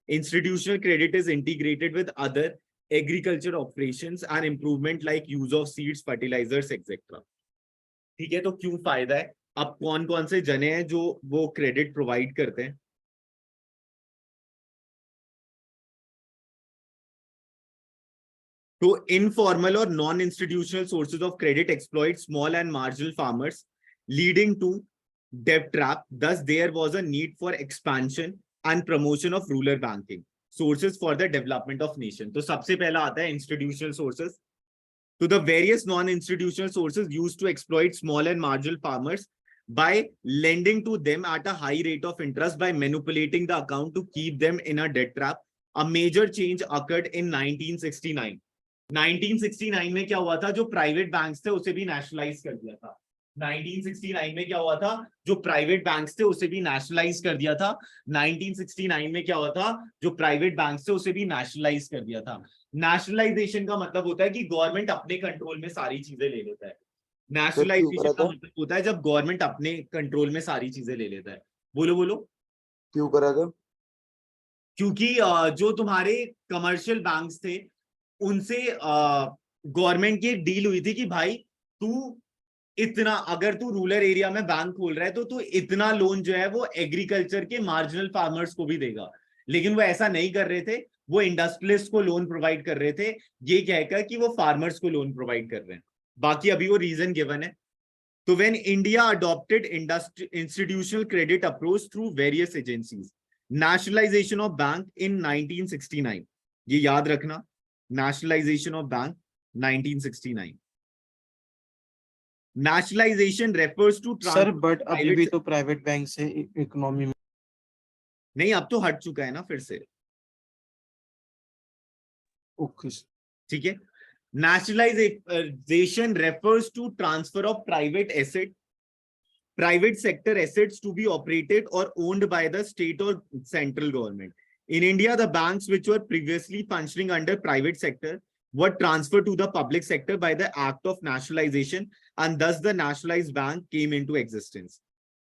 Institutional credit is integrated with other agriculture operations and improvement like use of seeds, fertilizers, etc. ठीक है, तो क्यों फायदा है? अब कौन-कौन से जने हैं जो वो क्रेडिट प्रोवाइड करते हैं? तो informal or non-institutional sources of credit exploit small and marginal farmers, leading to debt trap. Thus, there was a need for expansion and promotion of rural banking sources for the development of nation. तो सबसे पहला आता है institutional sources. To the various non-institutional sources used to exploit small and marginal farmers by lending to them at a high rate of interest by manipulating the account to keep them in a debt trap. A major change occurred in 1969. 1969 में क्या हुआ था? जो private banks थे उसे भी nationalise कर दिया था. 1969 में क्या हुआ था? जो प्राइवेट बैंक्स थे उसे भी नेशनलाइज कर दिया था. 1969 में क्या हुआ था? जो प्राइवेट बैंक्स थे उसे भी नेशनलाइज कर दिया था. नेशनलाइजेशन का मतलब होता है कि गवर्नमेंट अपने कंट्रोल में सारी चीजें ले लेता है. नेशनलाइजेशन का मतलब होता है जब गवर्नमेंट अपने कंट्रोल में सारी चीजें ले लेता है. बोलो बोलो. क्यों करा था? क्योंकि जो तुम्हारे कमर्शियल बैंक्स थे उनसे गवर्नमेंट की एक डील हुई थी कि भाई तू इतना, अगर तू रूरल एरिया में बैंक खोल रहा है तो तू इतना लोन जो है वो एग्रीकल्चर के मार्जिनल फार्मर्स को भी देगा. लेकिन वो ऐसा नहीं कर रहे थे, वो इंडस्ट्रियलिस्ट को लोन प्रोवाइड कर रहे थे ये कहकर कि वो फार्मर्स को लोन प्रोवाइड कर रहे हैं. बाकी अभी वो रीजन गिवन है. तो when India adopted institutional credit approach through various agencies, nationalisation of bank in 1969, ये याद रखना, nationalization of bank 1969. nationalization refers to sir but अभी private- भी तो प्राइवेट बैंक से इकोनॉमी में नहीं, अब तो हट चुका है ना फिर से. ओके ठीक है. nationalization refers to transfer of private sector assets to be operated or owned by the state or central government. In India, the banks which were previously functioning under private sector were transferred to the public sector by the act of nationalization, and thus the nationalized bank came into existence.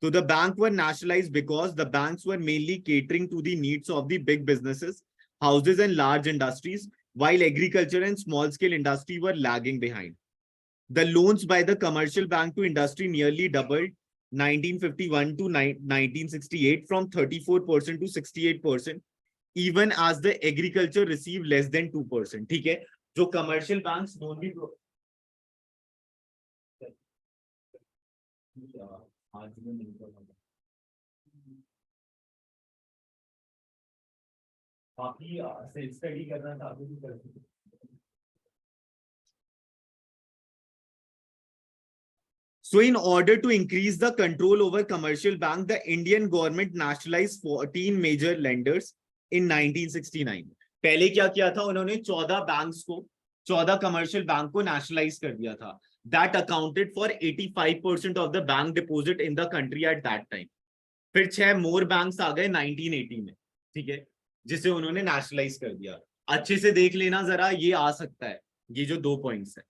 So the bank were nationalized because the banks were mainly catering to the needs of the big businesses, houses and large industries, while agriculture and small scale industry were lagging behind. The loans by the commercial bank to industry nearly doubled 1951 to 1968 from 34% to 68%. Even as the agriculture received less than 2%. ठीक है, जो commercial banks loan भी बाकी self study करना था तो कर सकते. So in order to increase the control over commercial bank, the Indian government nationalized 14 major lenders in 1969. पहले क्या किया था उन्होंने? 14 कमर्शियल बैंक को नेशनलाइज कर दिया था. That accounted for 85% of the bank deposit in the country at that time. फिर 6 मोर बैंक्स आ गए 1980 में. ठीक है, जिसे उन्होंने नेशनलाइज कर दिया. अच्छे से देख लेना जरा, ये आ सकता है, ये जो 2 पॉइंट्स है.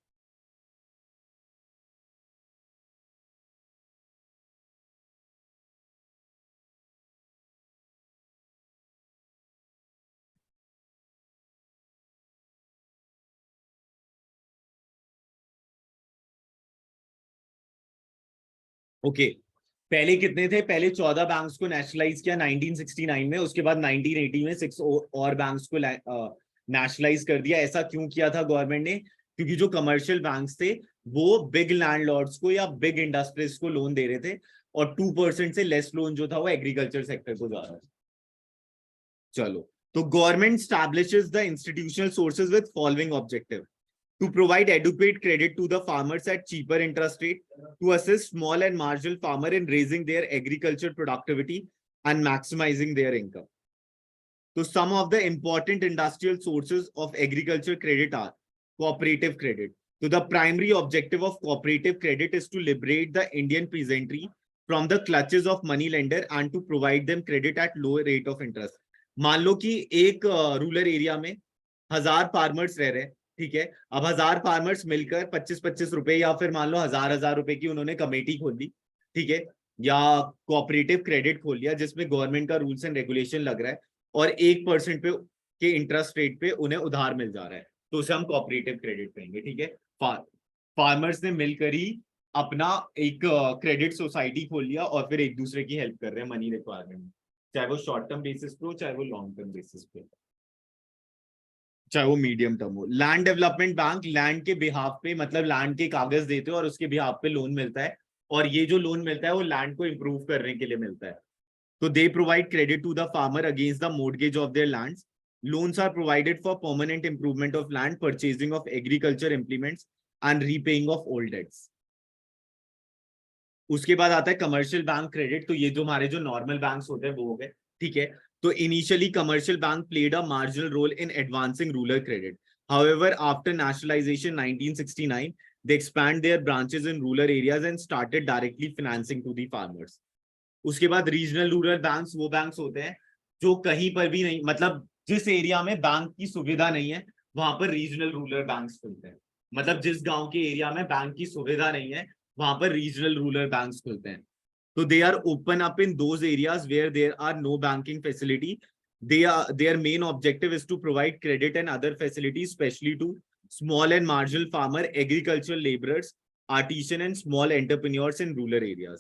ओके, पहले कितने थे? पहले 14 बैंक्स को नेशनलाइज किया 1969 में. उसके बाद 1980 में 6 और बैंक्स को नेशनलाइज कर दिया. ऐसा क्यों किया था गवर्नमेंट ने? क्योंकि जो कमर्शियल बैंक्स थे वो बिग लैंडलॉर्ड्स को या बिग इंडस्ट्रीज को लोन दे रहे थे और 2% से लेस लोन जो था वो एग्रीकल्चर सेक्टर को जा रहा है. चलो, तो government establishes the institutional sources with following objective: to provide adequate credit to the farmers at cheaper interest rate, to assist small and marginal farmer in raising their agriculture productivity and maximizing their income. So some of the important industrial sources of agriculture credit are cooperative credit. So the primary objective of cooperative credit is to liberate the Indian peasantry from the clutches of money lender and to provide them credit at low rate of interest. मान लो कि एक rural area में 1000 farmers रह रहे हैं, ठीक है. अब 1000 फार्मर्स मिलकर 25-25 रुपए या फिर मान लो 1000 रुपए की उन्होंने कमेटी खोल दी, ठीक है, या कोऑपरेटिव क्रेडिट खोल लिया जिसमें गवर्नमेंट का रूल्स एंड रेगुलेशन लग रहा है और 1% पे के इंटरेस्ट रेट पे उन्हें उधार मिल जा रहा है, तो उसे हम कोऑपरेटिव क्रेडिट कहेंगे, ठीक है. फार्मर्स ने मिलकर ही अपना एक क्रेडिट सोसाइटी खोल लिया और फिर एक दूसरे की हेल्प कर रहे हैं मनी रिक्वायरमेंट में, चाहे वो शॉर्ट टर्म बेसिस पे हो चाहे वो लॉन्ग टर्म बेसिस पे, चाहे वो मीडियम टर्म हो. लैंड डेवलपमेंट बैंक लैंड के बिहाफ पे, मतलब लैंड के कागज देते हो और उसके बिहाफ पे लोन मिलता है, और ये जो लोन मिलता है वो लैंड को इंप्रूव करने के लिए मिलता है. तो they provide credit to the farmer against the mortgage of their lands. Loans are provided for permanent improvement of land, purchasing of agriculture implements and repaying of old debts. उसके बाद आता है कमर्शियल बैंक क्रेडिट. तो ये जो हमारे जो normal banks होते हैं वो हो गए, ठीक है. तो initially commercial bank played a marginal role in advancing rural credit. However, after nationalization 1969, they expand their branches in rural areas and started directly financing to the farmers. उसके बाद रीजनल रूरल बैंक्स वो banks होते हैं जो कहीं पर भी नहीं, मतलब जिस एरिया में बैंक की सुविधा नहीं है वहां पर रीजनल रूरल बैंक्स खुलते हैं. मतलब जिस गांव के एरिया में बैंक की सुविधा नहीं है वहां पर रीजनल रूरल बैंक्स खुलते हैं. तो they are open up in those areas where there are no banking facility. Their main objective is to provide credit and other facilities, especially to small and marginal farmer, agricultural laborers, artisan and small entrepreneurs in rural areas.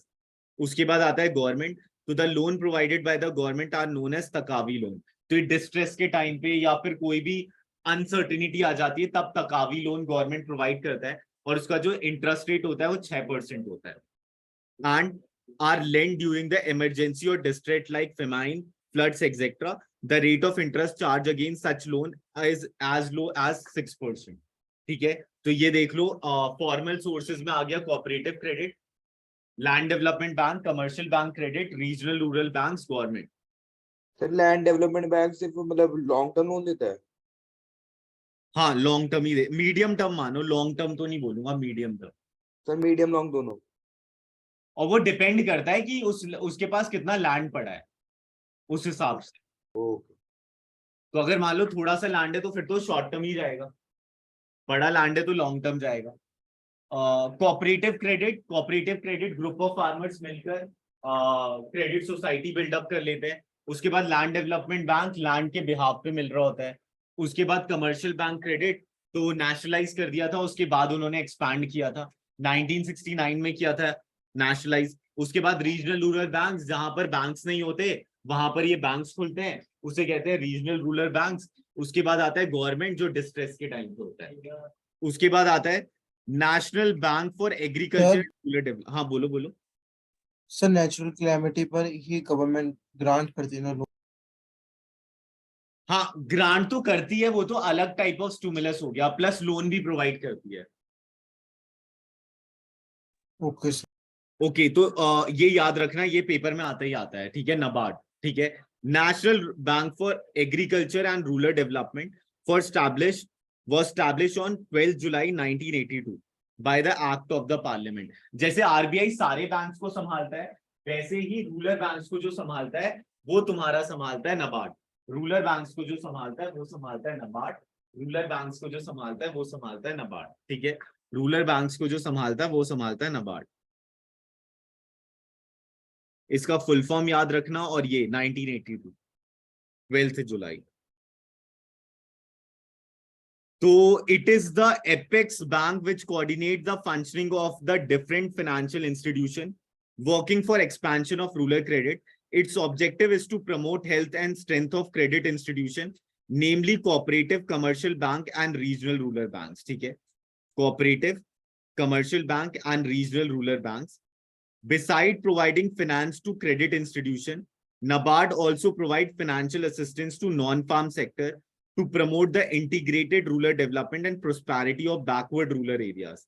उसके बाद आता है government. तो the loan provided by the government are known as taccavi loan. तो distress के time पे या फिर कोई भी अनसर्टिनिटी आ जाती है तब तकावी लोन गवर्नमेंट प्रोवाइड करता है और उसका जो इंटरेस्ट रेट होता है वो 6% होता है. And are lend during the emergency और distress like famine, floods etcetera. The rate of interest charged against such loan is as low as 6%. ठीक है. तो ये देख लो, फॉर्मल सोर्सेज में आ गया cooperative credit, land development bank, commercial bank credit, regional rural banks, government. Sir land development bank सिर्फ मतलब long term loan देता है? हाँ लॉन्ग टर्म ही दे, मीडियम टर्म मानो, लॉन्ग टर्म तो नहीं बोलूंगा, medium term. Sir medium long दोनों? और वो डिपेंड करता है कि उसके पास कितना लैंड पड़ा है उस हिसाब से. ओके. तो अगर मान लो थोड़ा सा लैंड है तो फिर तो शॉर्ट टर्म ही जाएगा, बड़ा लैंड है तो लॉन्ग टर्म जाएगा. Cooperative credit group of farmers मिलकर क्रेडिट सोसाइटी बिल्डअप कर लेते हैं. उसके बाद लैंड डेवलपमेंट बैंक लैंड के बिहाफ पे मिल रहा होता है. उसके बाद कमर्शियल बैंक क्रेडिट तो नेशनलाइज कर दिया था, उसके बाद उन्होंने एक्सपैंड किया था, 1969 में किया था नेशनलाइज. उसके बाद रीजनल रूरल बैंक्स, जहां पर बैंक्स नहीं होते वहां पर ये बैंक्स खुलते हैं, उसे कहते हैं रीजनल रूरल बैंक्स. उसके बाद आता है गवर्नमेंट जो डिस्ट्रेस के टाइम पे होता है. उसके बाद आता है नेशनल बैंक फॉर एग्रीकल्चर. हाँ बोलो बोलो. सर नेचुरल क्लैमिटी पर ही गवर्नमेंट ग्रांट करती है ना लोन? हाँ ग्रांट तो करती है, वो तो अलग टाइप ऑफ स्टिमुलस हो गया, प्लस लोन भी प्रोवाइड करती है. Okay sir. ओके तो ये याद रखना, ये पेपर में आता ही आता है, ठीक है. नबार्ड, ठीक है, national bank for agriculture and rural development was established on 12 July 1982 by the act of the parliament. जैसे आरबीआई सारे बैंक्स को संभालता है वैसे ही रूरल बैंक्स को जो संभालता है वो तुम्हारा संभालता है नबार्ड. रूरल बैंक्स को जो संभालता है वो संभालता है नबार्ड. रूरल बैंक्स को जो संभालता है वो संभालता है नबार्ड. ठीक है, रूरल बैंक्स को जो संभालता है वो संभालता है नबार्ड. इसका फुल फॉर्म याद रखना. और ये 1982 12 जुलाई. तो it is the apex bank which coordinates the functioning of the different financial institution working for expansion of rural credit. Its objective is to promote health and strength of credit institution, namely cooperative, commercial bank and regional rural banks. ठीक है, cooperative, commercial bank and regional rural banks. Beside providing finance to credit institution, NABARD also provide financial assistance to non-farm sector to promote the integrated rural development and prosperity of backward rural areas.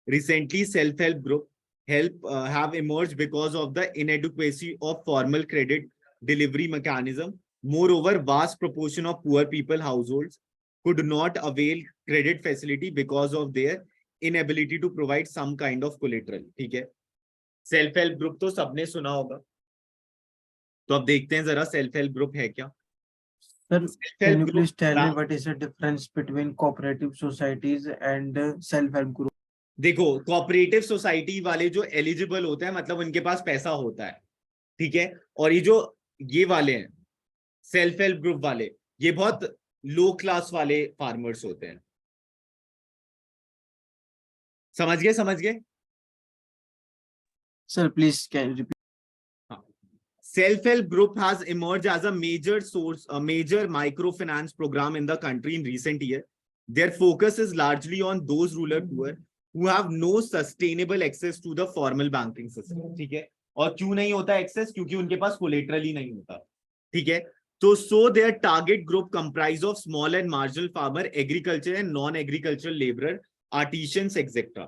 Recently, self-help group have emerged because of the inadequacy of formal credit delivery mechanism. Moreover, vast proportion of poor people households could not avail credit facility because of their inability to provide some kind of collateral. ठीक है, self help group तो सबने सुना होगा, तो अब देखते हैं जरा सेल्फ हेल्प ग्रुप है क्या. Sir, Self can help you group please tell me what is the difference between cooperative societies and self-help group? देखो, कोऑपरेटिव सोसाइटी वाले जो एलिजिबल होते हैं, मतलब उनके पास पैसा होता है, ठीक है, और ये वाले हैं सेल्फ हेल्प ग्रुप वाले, ये बहुत लो क्लास वाले फार्मर्स होते हैं. समझ गए, समझ गए. Sir, please can you repeat? Self-help group has emerged as a major source, a major microfinance program in the country in recent years. Their focus is largely on those rural poor who have no sustainable access to the formal banking system. ठीक है, और क्यों नहीं होता access? क्योंकि उनके पास collateral ही नहीं होता. ठीक है, तो so their target group comprise of small and marginal farmer, agriculture and non-agricultural laborer, artisans, etc.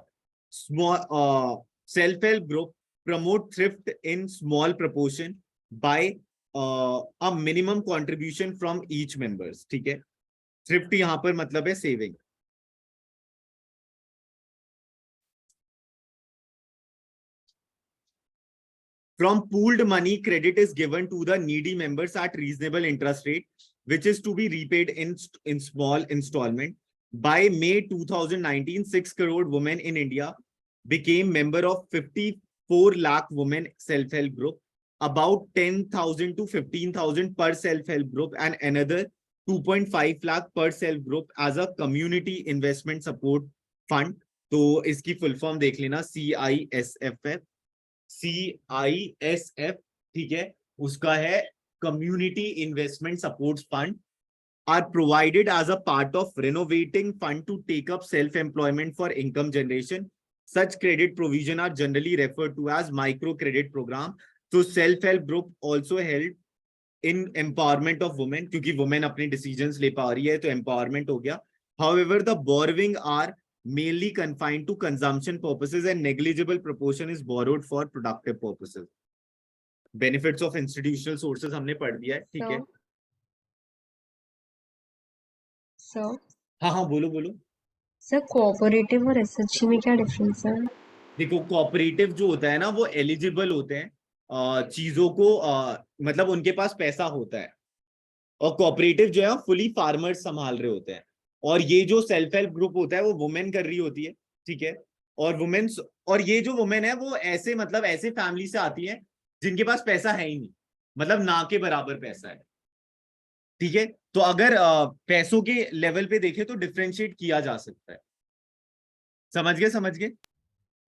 Small self-help group promote thrift in small proportion by a minimum contribution from each members. ठीक है, thrift यहां पर मतलब है saving. From pooled money, credit is given to the needy members at reasonable interest rate, which is to be repaid in small installment. By May 2019, 6 crore women in India became member of 54 lakh women self-help group, about 10,000 to 15,000 per self-help group, and another 2.5 lakh per self group as a community investment support fund. तो इसकी full form देख लेना, CISF. CISF, ठीक है, उसका है community investment support fund, are provided as a part of renovating fund to take up self employment for income generation. Such credit provision are generally referred to as micro credit program. So self-help group also help in empowerment of women, क्योंकि women अपने decisions ले पा रही है तो empowerment हो गया. However, the borrowing are mainly confined to consumption purposes and negligible proportion is borrowed for productive purposes. Benefits of institutional sources हमने पढ़ दिया है, ठीक है. सर हाँ हाँ, बोलो बोलो. सर कोऑपरेटिव और एसएचजी में क्या डिफरेंस है? देखो, कोऑपरेटिव जो होता है ना, वो एलिजिबल होते हैं चीजों को, मतलब उनके पास पैसा होता है, और कोऑपरेटिव जो है फुली फार्मर्स संभाल रहे होते हैं. और ये जो सेल्फ हेल्प ग्रुप होता है वो वुमेन कर रही होती है, ठीक है, और वुमेन्स, और ये जो वुमेन है वो ऐसे मतलब ऐसे फैमिली से आती है जिनके पास पैसा है ही नहीं, मतलब ना के बराबर पैसा है. ठीक है, तो अगर पैसों के लेवल पे देखें तो डिफरेंशिएट किया जा सकता है. समझ गए, समझ गए.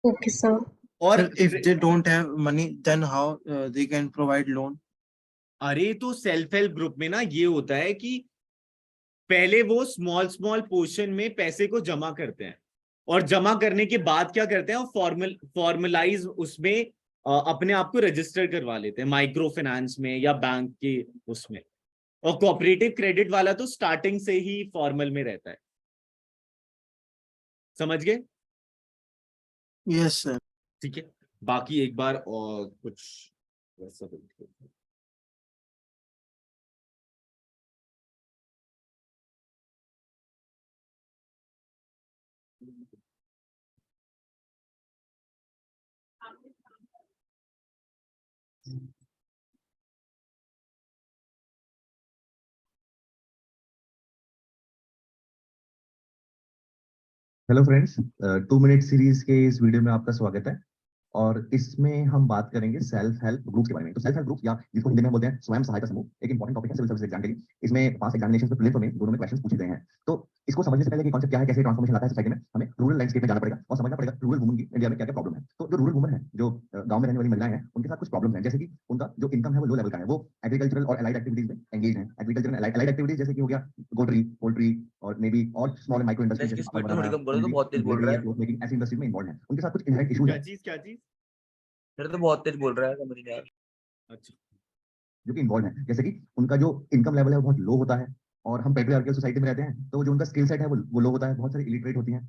Okay sir. और Sir, if they don't have money, then how they can provide loan? अरे तो सेल्फ हेल्प ग्रुप में ना ये होता है कि पहले वो स्मॉल स्मॉल पोर्शन में पैसे को जमा करते हैं, और जमा करने के बाद क्या करते हैं, वो फॉर्मलाइज उसमें अपने आप को रजिस्टर करवा लेते हैं माइक्रो फाइनेंस में या बैंक के उसमें. और कोऑपरेटिव क्रेडिट वाला तो स्टार्टिंग से ही फॉर्मल में रहता है. समझ गए? Yes, sir. ठीक है, बाकी एक बार और कुछ वैसा हेलो फ्रेंड्स, 2 मिनट सीरीज के इस वीडियो में आपका स्वागत है. और इसमें हम बात करेंगे सेल्फ हेल्प ग्रुप्स के बारे में. तो सेल्फ हेल्प ग्रुप या जिसको हिंदी में बोलते हैं स्वयं सहायता समूह, एक इंपॉर्टेंट टॉपिक है सिविल सर्विस एग्जाम के लिए. इसमें 5 एग्जामिनेशन में प्रीलिम्स में दोनों में क्वेश्चंस पूछे गए हैं. तो इसको समझने से पहले कि कॉन्सेप्ट क्या है, कैसे ट्रांसफॉर्मेशन आता है सोसाइटी में, हमें रूरल लैंडस्केप में जाना पड़ेगा और समझना पड़ेगा रूरल वुमन की इंडिया में क्या क्या प्रॉब्लम है. तो जो रूरल वुमन है, जो गांव में रहने वाली महिलाएं हैं, उनके साथ कुछ प्रॉब्लम है, जैसे कि उनका जो इनकम है वो लो लेवल का है. वो एग्रीकल्चरल और अलाइड एक्टिविटीज में एंगेज है. एग्रीकल्चरल अलाइड एक्टिविटीज जैसे कि हो गया पोल्ट्री और मे बी और स्मॉल माइक्रो इंडस्ट्रीज जैसे स्पीड थोड़ी कम करो, तो बहुत तेज बोल रहा है. क्लोथ मेकिंग, ऐसी इंडस्ट्री में इन्वॉल्व है. उनके साथ कुछ इनहेरेंट इश्यूज क्या है चीज, क्या चीज? फिर तो बहुत तेज बोल रहा है, समझ नहीं आ रहा. अच्छा, जो कि इन्वॉल्व है. जैसे कि उनका जो इनकम लेवल है वो बहुत लो होता है, और हम पेट्रियार्कियल सोसाइटी में रहते हैं, तो जो उनका स्किल सेट है वो लो होता है. बहुत सारी इलिटरेट होती हैं,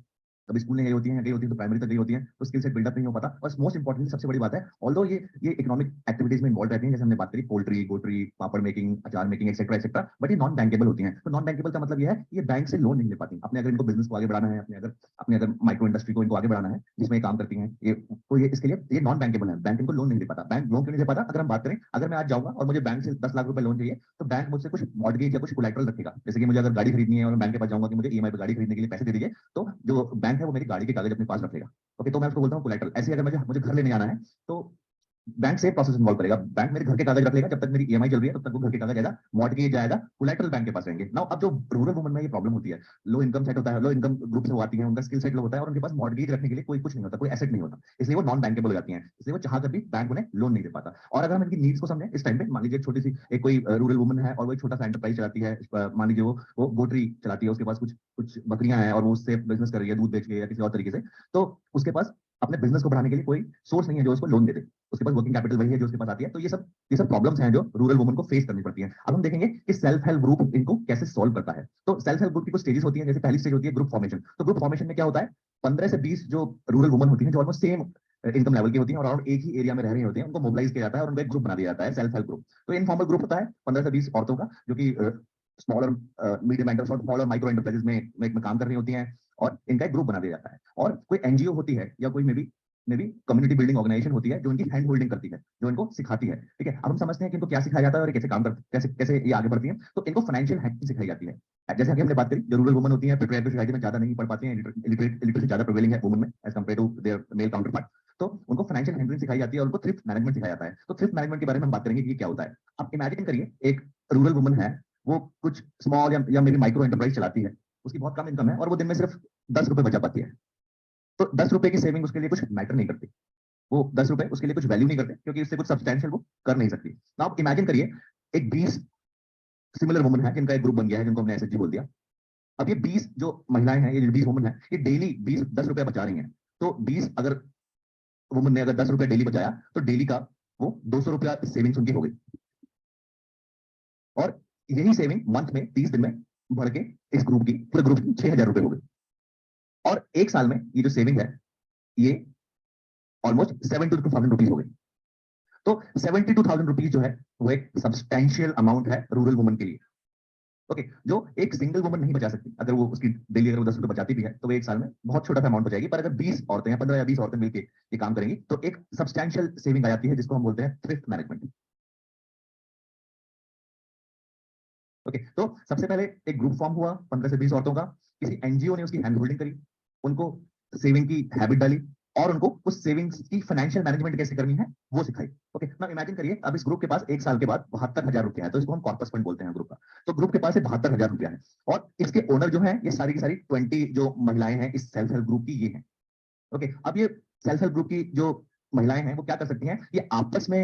कभी स्कूल नहीं गई होती है तो प्राइमरी तक गई होती है, तो स्किल सेट बिल्डअप नहीं हो पाता। और मोस्ट इंपॉर्टेंटली सबसे बड़ी बात है, ऑल्दो ये इकोनॉमिक एक्टिविटीज में इन्वॉल्व रहती हैं, जैसे हमने बात करी पोल्ट्री, गोट्री, पापड़ मेकिंग, अचार मेकिंग एक्सेट्रा एक्सेट्रा, बट ये नॉन बैंकेबल होती हैं। तो नॉन बैंकेबल का मतलब ये है कि ये बैंक से लोन नहीं ले पाती। अपने अगर इनको बिजनेस को आगे बढ़ाना है, अपने अगर माइक्रो इंडस्ट्री को इनको आगे बढ़ाना है जिसमें ये काम करती हैं, ये तो ये इसके लिए ये नॉन बैंकेबल है, बैंक इनको लोन नहीं दे पाता। बैंक लोन क्यों नहीं दे पाता? अगर हम बात करें, अगर मैं आज जाऊंगा और मुझे बैंक से 10 लाख रुपए लोन चाहिए, तो बैंक मुझसे कुछ मॉर्गेज या कुछ कोलैटरल रखेगा। जैसे कि मुझे अगर गाड़ी खरीदनी है और मैं बैंक के पास जाऊंगा कि मुझे ईएमआई पे गाड़ी खरीदने के लिए पैसे दे दीजिए, तो जो बैंक है वो मेरी गाड़ी के कागज अपने पास रखेगा। ओके, तो मैं उसको बोलता हूँ कोलैटरल। ऐसे अगर मुझे घर लेने जाना है, तो बैंक से प्रोसेस इन्वॉल्व करेगा। बैंक मेरे घर के कागज रख लेगा, जब तक मेरी ईएमआई चल रही है तब तक वो घर के कागज आएगा, मॉर्गेज जाएगा, कोलैटरल बैंक के पास रहेंगे। नाउ अब जो रूरल वुमन में ये प्रॉब्लम होती है, लो इनकम सेट होता है, लो इनकम ग्रुप से वो आती है, उनका स्किल सेट लो होता है और उनके पास मॉर्गेज रखने के लिए कोई कुछ नहीं होता, कोई एसेट नहीं होता, इसलिए वो नॉन बैंकेबल हो जाती है। इसलिए वो चाह कर भी बैंक उन्हें लोन नहीं दे पाता। और अगर हम इनकी नीड्स को समझें इस टाइम पे, मान लीजिए छोटी सी एक कोई रूरल वुमन है और वो एक छोटा सा एंटरप्राइज चलाती है, मान लीजिए वो गोट्री चलाती है, उसके पास कुछ कुछ बकरियां हैं और वो उससे बिजनेस कर रही है, दूध बेच के या किसी और तरीके से, तो उसके पास अपने बिजनेस को बढ़ाने के लिए कोई सोर्स नहीं है जो उसको लोन दे दे, उसके पास वर्किंग कैपिटल वही है जो उसके पास आती है। तो ये सब प्रॉब्लम्स हैं जो रूरल वुमन को फेस करनी पड़ती हैं। अब हम देखेंगे कि सेल्फ हेल्प ग्रुप इनको कैसे सॉल्व करता है। तो सेल्फ हेल्प ग्रुप की कुछ स्टेजेस होती हैं, जैसे पहली स्टेज होती है ग्रुप फॉर्मेशन। तो ग्रुप फॉर्मेशन में क्या होता है, 15 से 20 जो रूरल वुमन होती हैं, जो ऑलमोस्ट सेम इनकम लेवल की होती हैं और अराउंड एक ही एरिया में रह रही होती हैं, उनको मोबिलाइज किया जाता है और उनको एक ग्रुप बना दिया जाता है, सेल्फ हेल्प ग्रुप। तो इनफॉर्मल ग्रुप होता है 15 से 20 औरतों का, जो कि स्मॉल और मीडियम एंटरप्राइज, स्मॉल और माइक्रो एंटरप्राइजेस में काम कर रही होती हैं, और इनका एक ग्रुप बना दिया जाता है। और कोई एनजीओ होती है या कोई may be community building organization होती है जो इनकी हैंड होल्डिंग करती है, जो इनको सिखाती है। ठीक है, अब हम समझते हैं कि इनको क्या सिखाया जाता है और कैसे काम करते, कैसे कैसे ये आगे बढ़ती है। तो इनको फाइनेंशियल हैकिंग सिखाई जाती है। जैसे कि हमने बात करी, जो रूरल वुमन होती है पेट्रियार्कल सोसाइटी में ज्यादा नहीं पढ़ पाती हैं, इलिटरेसी ज्यादा प्रिवेलिंग है वुमन में as compare to their male counter part, तो उनको फाइनेंशियल हैंडलिंग सिखाई जाती है और उनको थ्रिफ्ट मैनेजमेंट सिखाया जाता है। तो थ्रिफ्ट मैनेजमेंट के बारे में हम बात करेंगे कि क्या होता है। अब इमेजिन करिए एक रूरल वुमन है, वो कुछ स्मॉल या मेरी माइक्रो एंटरप्राइज चलाती है, उसकी बहुत कम इनकम है और वो दिन में सिर्फ 10 रुपए बचा पाती है। तो 10 रुपए की सेविंग उसके लिए कुछ मैटर नहीं करती, वो 10 रुपए उसके लिए कुछ वैल्यू नहीं करते, क्योंकि उससे कुछ सब्सटेंशियल वो कर नहीं सकती। तो आप इमेजिन करिए एक 20 सिमिलर वुमन है जिनका एक ग्रुप बन गया है, जिनको हमने एसएचजी बोल दिया। अब ये 20 जो महिलाएं हैं, ये जो 20 वुमन है, ये डेली 10 रुपए बचा रही हैं। तो 20 अगर वुमन ने अगर 10 रुपए डेली बचाया, तो डेली का वो 200 रुपया सेविंग्स उनकी हो गई। और यही सेविंग मंथ में 30 दिन में बढ़ के इस ग्रुप की, पूरे ग्रुप की 6000 रुपए हो गई। और एक साल में ये जो सेविंग है, ये ऑलमोस्ट 72,000 रुपीज हो गई। तो 72,000 रुपीज जो है वो एक सब्सटैंशियल अमाउंट है रूरल वुमन के लिए। ओके, जो एक सिंगल वुमन नहीं बचा सकती। अगर वो उसकी डेली अगर वो 10 रुपए बचाती भी है, तो वो एक साल में बहुत छोटा सा अमाउंट बचाएगी। पर अगर 20 औरतें या 15 या 20 औरतें मिलकर ये काम करेंगी, तो एक सब्सटैंशियल सेविंग आ जाती है, जिसको हम बोलते हैं थ्रिफ्ट मैनेजमेंट। ओके, तो सबसे पहले एक ग्रुप फॉर्म हुआ 15 से 20 औरतों का, किसी एनजीओ ने उसकी हैंड होल्डिंग करी, उनको सेविंग की हैबिट डाली और उनको उस सेविंग्स की फाइनेंशियल मैनेजमेंट कैसे करनी है वो सिखाई। ओके, नाउ इमेजिन करिए अब इस ग्रुप के पास एक साल के बाद 72,000 रुपया है, तो इसको हम कॉर्पस फंड बोलते हैं ग्रुप का। तो ग्रुप के पास 72,000 रुपया है और इसके ओनर जो है, ये सारी की सारी 20 जो महिलाएं हैं इस सेल्फ हेल्प ग्रुप की, ये है। ओके, अब ये सेल्फ हेल्प ग्रुप की जो महिलाएं हैं वो क्या कर सकती हैं, ये आपस में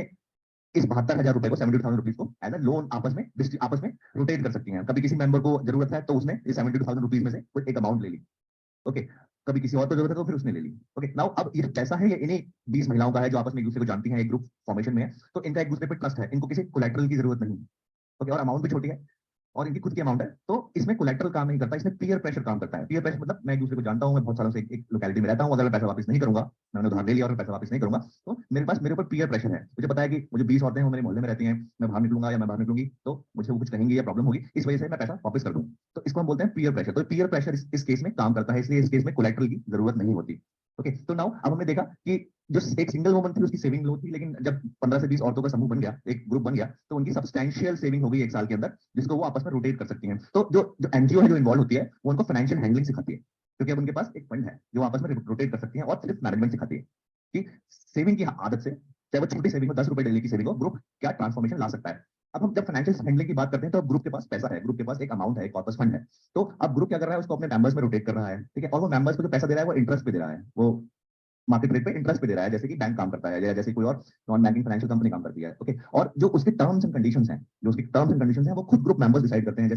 इस 72,000 रुपए को, 72,000 रुपीज को एज अ लोन आपस में रोटेट कर सकती हैं। कभी किसी मेंबर को जरूरत है तो उसने इस 72,000 रुपीज में से कोई एक अमाउंट ले ली। ओके, कभी किसी और को जरूरत है तो फिर उसने ले ली। ओके, नाउ अब ये पैसा है, ये इन्हीं 20 महिलाओं का है जो आपस में एक दूसरे को जानती हैं, एक ग्रुप फॉर्मेशन में है, तो इनका एक दूसरे पर ट्रस्ट है, इनको किसी कोलैटरल की जरूरत नहीं। ओके, और अमाउंट भी छोटी है और इनकी खुद की अमाउंट है, तो इसमें कोलैटरल काम नहीं करता, इसमें पीयर प्रेशर काम करता है। पीयर प्रेशर मतलब मैं एक दूसरे को जानता हूं, मैं बहुत सालों से एक लोकेलिटी में रहता हूं, अगर मैं पैसा वापस नहीं करूंगा, मैंने उधार ले लिया और मैं पैसा वापस नहीं करूंगा, तो मेरे ऊपर पीयर प्रेशर है। मुझे पता है कि मुझे 20 औरतें हैं, वो मेरे मोहल्ले में रहती हैं, मैं बाहर निकलूंगा या मैं बाहर निकलूंगी तो मुझे वो कुछ कहेंगे या प्रॉब्लम होगी, इस वजह से मैं पैसा वापस कर दूं। तो इसको हम बोलते हैं पीयर प्रेशर। तो पीयर प्रेशर इस केस में काम करता है, इसलिए इस केस में कोलैटरल की जरूरत नहीं होती। ओके, तो नाउ अब हमने देखा कि जो एक सिंगल वुमन थी उसकी सेविंग लो थी, लेकिन जब 15 से 20 औरतों का समूह बन गया, एक ग्रुप बन गया, तो उनकी सब्सटैंशियल सेविंग हो गई एक साल के अंदर, जिसको वो आपस में रोटेट कर सकती हैं। तो जो एनजीओ है जो इन्वॉल्व होती है, वो उनको फाइनेंशियल हैंडलिंग सिखाती है, क्योंकि अब उनके पास एक फंड है जो आपस में रोटेट कर सकती है, और सिर्फ मैनेजमेंट सिखाती है कि सेविंग की आदत से, चाहे वो छोटी सेविंग हो, 10 रुपए डेली की सेविंग हो, ग्रुप क्या ट्रांसफॉर्मेशन ला सकता है। अब हम जब फाइनेंशियल हैंडलिंग की बात करते हैं, तो अब ग्रुप के पास पैसा है, ग्रुप के पास एक अमाउंट है, एक कॉर्पस फंड है। तो अब ग्रुप क्या कर रहा है, उसको अपने मेंबर्स में रोटेट कर रहा है। ठीक है, और वो मेंबर्स को जो पैसा दे रहा है वो इंटरेस्ट पे दे रहा है, वो मार्केट रेट पे इंटरेस्ट पे दे रहा है, जैसे कि बैंक काम करता है या जैसे कोई और नॉन बैंकिंग फाइनेंशियल कंपनी काम करती है। ओके, और जो उसके टर्म्स एंड कंडीशंस हैं, जो उसकी टर्म्स एंड कंडीशंस हैं, वो खुद ग्रुप मेंबर्स डिसाइड करते हैं,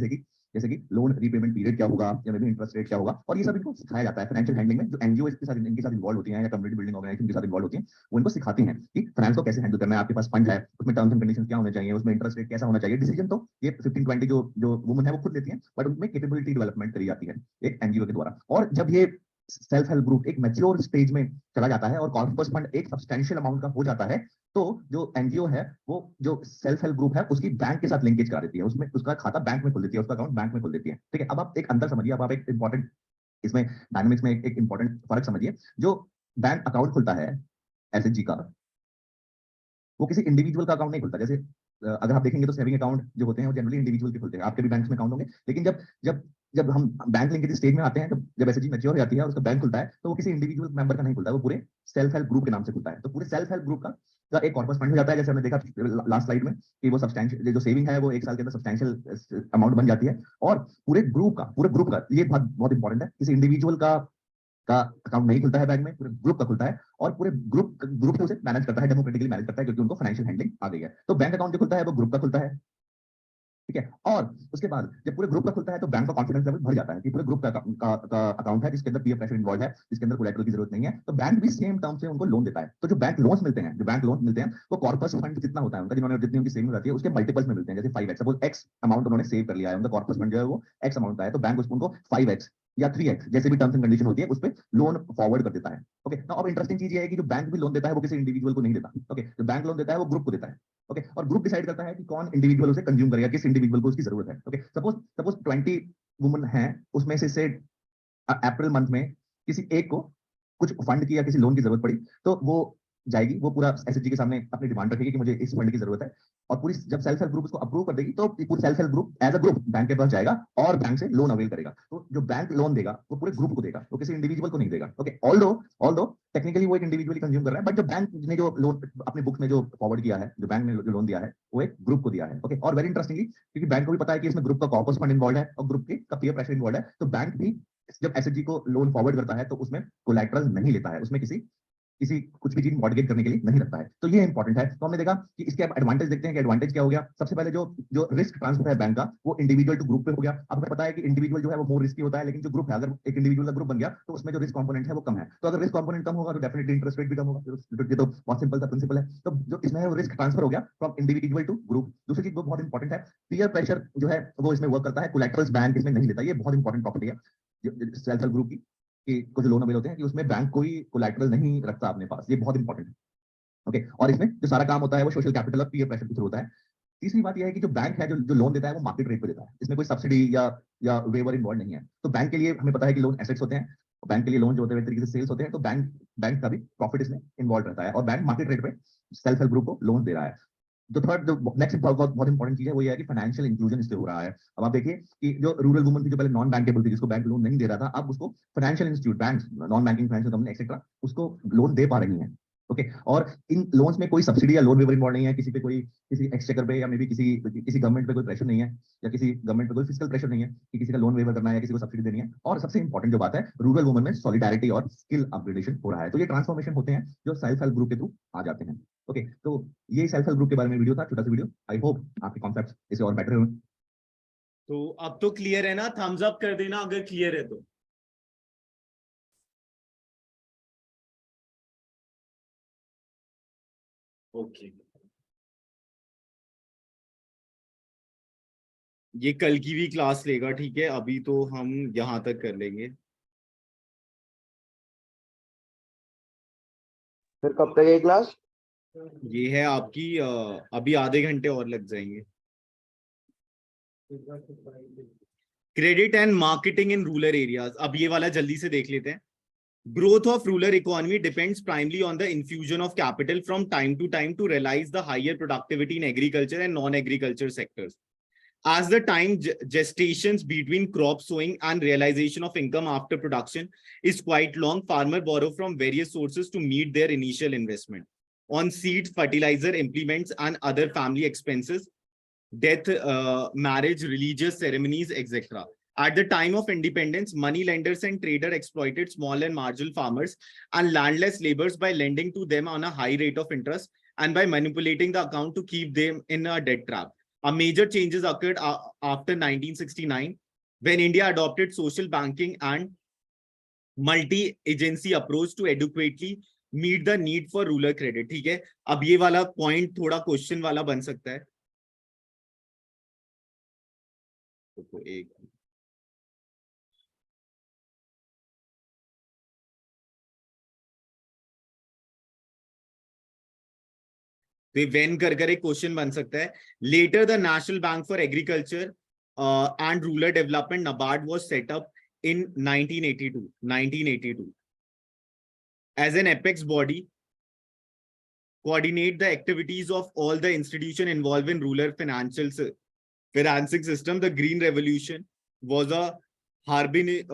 जैसे कि लोन रीपेमेंट पीरियड क्या होगा या मे बी इंटरेस्ट रेट क्या होगा, और ये सब इनको सिखाया जाता है फाइनेंशियल हैंडलिंग में। जो एनजीओ इनके साथ इन्वॉल्व होती हैं या कम्युनिटी बिल्डिंग ऑर्गेनाइजेशन के साथ इन्वॉल्व होती हैं, वो इनको सिखाती हैं कि फाइनेंस को कैसे हैंडल करना है, आपके पास फंड है, उसमें टर्म्स एंड कंडीशंस क्या होने चाहिए, उसमें इंटरेस्ट रेट कैसा होना चाहिए। डिसीजन तो ये 15-20 जो वुमन है वो खुद लेती है, बट उनमें कैपेबिलिटी डेवलपमेंट करी जाती है एक एनजीओ के द्वारा। और जब ये सेल्फ हेल्प ग्रुप एक मैच्योर स्टेज में चला जाता है और कॉर्पस फंड एक सब्सटेंशियल अमाउंट का हो जाता है, तो जो एनजीओ है वो जो सेल्फ हेल्प ग्रुप है उसकी बैंक के साथ लिंकेज करा देती है, उसमें उसका खाता बैंक में खोल देती है, उसका अकाउंट बैंक में खोल देती है। ठीक है, अब आप एक अंतर समझिए, अब आप एक इंपॉर्टेंट इसमें डायनामिक्स में एक इंपॉर्टेंट फर्क समझिए। जो बैंक अकाउंट खुलता है एसएचजी का, वो किसी इंडिविजुअल का अकाउंट नहीं खुलता। जैसे अगर आप देखेंगे तो सेविंग अकाउंट जो होते हैं वो जनरली इंडिविजुअल के खुलते हैं, आपके भी बैंक में अकाउंट होंगे, लेकिन जब जब जब हम बैंक लिंकेज स्टेज में आते हैं, जब एसएचजी मैच्योर हो जाती है और उसका बैंक खुलता है, तो वो किसी इंडिविजुअल मेंबर का नहीं खुलता है, वो पूरे सेल्फ हेल्प ग्रुप के नाम से खुलता है। तो पूरे सेल्फ हेल्प ग्रुप का एक कॉर्पस फंड हो जाता है, जैसे हमने देखा लास्ट स्लाइड में कि वो सब्सटेंशियल जो सेविंग है वो एक साल के अंदर सब्सटेंशियल अमाउंट बन जाती है। और पूरे ग्रुप का ये बहुत बहुत इंपॉर्टेंट है, किसी इंडिविजुअल का अकाउंट नहीं खुलता है बैंक में, पूरे ग्रुप का खुलता है और पूरे ग्रुप से उसे मैनेज करता है, डेमोक्रेटिकली मैनेज करता है, क्योंकि उनको फाइनेंशियल हैंडलिंग आ गई है। तो बैंक अकाउंट जो खुलता है वो ग्रुप का खुलता है, ठीक है। और उसके बाद जब पूरे ग्रुप का खुलता है तो बैंक का कॉन्फिडेंस लेवल बढ़ जाता है कि पूरे ग्रुप का अकाउंट है जिसके अंदर पीयर प्रेशर इन्वॉल्व है, जिसके अंदर कोलैटरल की जरूरत नहीं है, तो बैंक भी सेम टर्म से उनको लोन देता है। तो जो बैंक लोन्स मिलते हैं वो कॉर्पस फंड जितना होता है उनका, जिन्होंने जितनी उनकी सेविंग रहती है उसके मल्टीपल्स में मिलते हैं। जैसे 5x, सपोज x अमाउंट उन्होंने सेव कर लिया है, उनका कॉर्पस फंड जो है वो x अमाउंट का है, तो बैंक उनको 5x या 3x जैसे भी टर्म्स एंड कंडीशन होती है उस पर लोन फॉरवर्ड कर देता है। ओके, तो अब इंटरेस्टिंग चीज ये है कि जो बैंक भी लोन देता है वो किसी इंडिविजुअल को नहीं देता। ओके, जो बैंक लोन देता है वो ग्रुप को देता है। ओके, और ग्रुप डिसाइड करता है कि कौन इंडिविजुअल उसे कंज्यूम करेगा, किस इंडिविजुअल को उसकी जरूरत है। ओके, सपोज 20 वुमन है, उसमें से अप्रैल मंथ में किसी एक को कुछ फंड की या किसी लोन की जरूरत पड़ी, तो वो जाएगी, वो पूरा एसएचजी के सामने अपनी डिमांड रखेगी कि मुझे इस फंड की जरूरत है, और पूरी जब सेल्फ हेल्प ग्रुप उसको अप्रूव कर देगी तो पूरी self help group as a group bank के पास जाएगा और बैंक से लोन अवेल करेगा। तो जो बैंक लोन देगा वो पूरे ग्रुप को देगा, वो किसी इंडिविजुअल को नहीं देगा। ओके, ऑल्दो टेक्निकली वो एक इंडिविजुअली कंज्यूम कर रहा है, बट जो बैंक ने जो लोन अपने बुक्स में जो फॉरवर्ड किया है, जो बैंक ने जो लोन दिया है वो एक ग्रुप को दिया है। ओके, और वेरी इंटरेस्टिंगली क्योंकि बैंक को भी पता है कि इसमें ग्रुप का कॉर्पस फंड इन्वॉल्व है और ग्रुप का पीयर प्रेशर इन्वॉल्व है, तो बैंक भी जब एसएचजी को लोन फॉरवर्ड करता है तो उसमें कोलैटरल नहीं लेता है, उसमें किसी किसी कुछ भी चीज मॉडगेट करने के लिए नहीं रखता है। तो ये इंपॉर्टेंट है। तो हमने देखा कि इसके एडवांटेज देखते हैं कि एडवांटेज क्या हो गया। सबसे पहले जो रिस्क ट्रांसफर है बैंक का वो इंडिविजुअल टू ग्रुप पे हो गया। अब हमें पता है कि इंडिविजुअल जो है वो मोर रिस्की होता है, लेकिन जो ग्रुप है, अगर एक इंडिविजुअल का ग्रुप बन गया तो उसमें जो रिस्क कंपोनेंट है वो कम है। तो अगर रिस्क कंपोनेंट कम होगा तो डेफिनेटली इंटरेस्ट रेट भी कम होगा। ये तो बहुत सिंपल सा प्रिंसिपल है। तो जो इसमें है वो रिस्क ट्रांसफर हो गया फ्रॉम इंडिविजुअल टू ग्रुप। दूसरी चीज वो बहुत इंपॉर्टेंट है, पीयर प्रेशर जो है वो इसमें वर्क करता है, कोलैटरल्स बैंक इसमें नहीं लेता। ये बहुत इंपॉर्टेंट प्रॉपर्टी है सेल्फ हेल्प ग्रुप की, कि कुछ लोन अवेल होते हैं कि उसमें बैंक कोई कोलैटरल नहीं रखता अपने पास। ये बहुत इंपॉर्टेंट है। ओके, और इसमें जो सारा काम होता है वो सोशल कैपिटल और पीयर प्रेशर के थ्रू होता है। तीसरी बात यह है कि जो बैंक है जो लोन देता है वो मार्केट रेट पे देता है, इसमें कोई सब्सिडी या वेवर इन्वॉल्व नहीं है। तो बैंक के लिए हमें पता है कि लोन एसेट्स होते हैं, बैंक के लिए लोन जो होते हैं तरीके से सेल्स होते हैं, तो बैंक का भी प्रॉफिट इसमें इन्वॉल्व रहता है और बैंक मार्केट रेट पे सेल्फ हेल्प ग्रुप को लोन दे रहा है। जो नेक्स्ट बहुत इंपॉर्टेंट चीज है वो ये है कि फाइनेंशियल इंक्लूजन इससे हो रहा है। अब आप देखिए कि जो रूरल वुमन थी जो पहले नॉन बैंकेबल थी, जिसको बैंक लोन नहीं दे रहा था, अब उसको financial institute, bank, non banking financial company etcetera उसको लोन दे पा रही है। ओके, और इन लोन्स में कोई सब्सिडी या लोन वेवर इन्वॉल्व नहीं है, किसी पे कोई किसी एक्सचेकर पे या मे बी किसी गवर्नमेंट पे कोई प्रेशर नहीं है, या किसी गवर्नमेंट पे कोई फिजिकल प्रेशर नहीं है कि किसी का लोन वेवर करना है या किसी को सब्सिडी देनी है। और सबसे इंपॉर्टेंट जो बात है, रूरल वुमन में सॉलिडारिटी और स्किल अपग्रेडेशन हो रहा है। तो ये ट्रांसफॉर्मेशन होते हैं जो सेल्फ हेल्प ग्रुप के थ्रू आ जाते हैं। ओके, तो ये सेल्फ हेल्प ग्रुप के बारे में वीडियो था, छोटा सा वीडियो। आई होप आपके कॉन्सेप्ट इसे और बेटर हुए। तो अब तो क्लियर है ना? थम्स अप कर देना अगर क्लियर है तो। ओके, ये कल की भी क्लास लेगा, ठीक है? अभी तो हम यहां तक कर लेंगे। फिर कब तक है क्लास? ये है आपकी अभी आधे घंटे और लग जाएंगे। Credit and marketing in rural areas, अब ये वाला जल्दी से देख लेते हैं। Growth of rural economy depends primarily on the infusion of capital from time to time to realize the higher productivity in agriculture and non-agriculture sectors. As the time gestations between crop sowing and realization of income after production is quite long, farmers borrow from various sources to meet their initial investment on seed, fertilizer, implements, and other family expenses, death, marriage, religious ceremonies, etc. At the time of independence, money lenders and traders exploited small and marginal farmers and landless laborers by lending to them on a high rate of interest and by manipulating the account to keep them in a debt trap. A major changes occurred after 1969 when India adopted social banking and multi-agency approach to adequately meet the need for rural credit. ठीक है, अब ये वाला point थोड़ा question वाला बन सकता है। तो एक तो ये वेन कर एक क्वेश्चन बन सकता है. Later the national bank for agriculture and rural development NABARD was set up in 1982 as an apex body, coordinate the activities of all the institutions involved in rural financing system. The Green Revolution was a harbinger.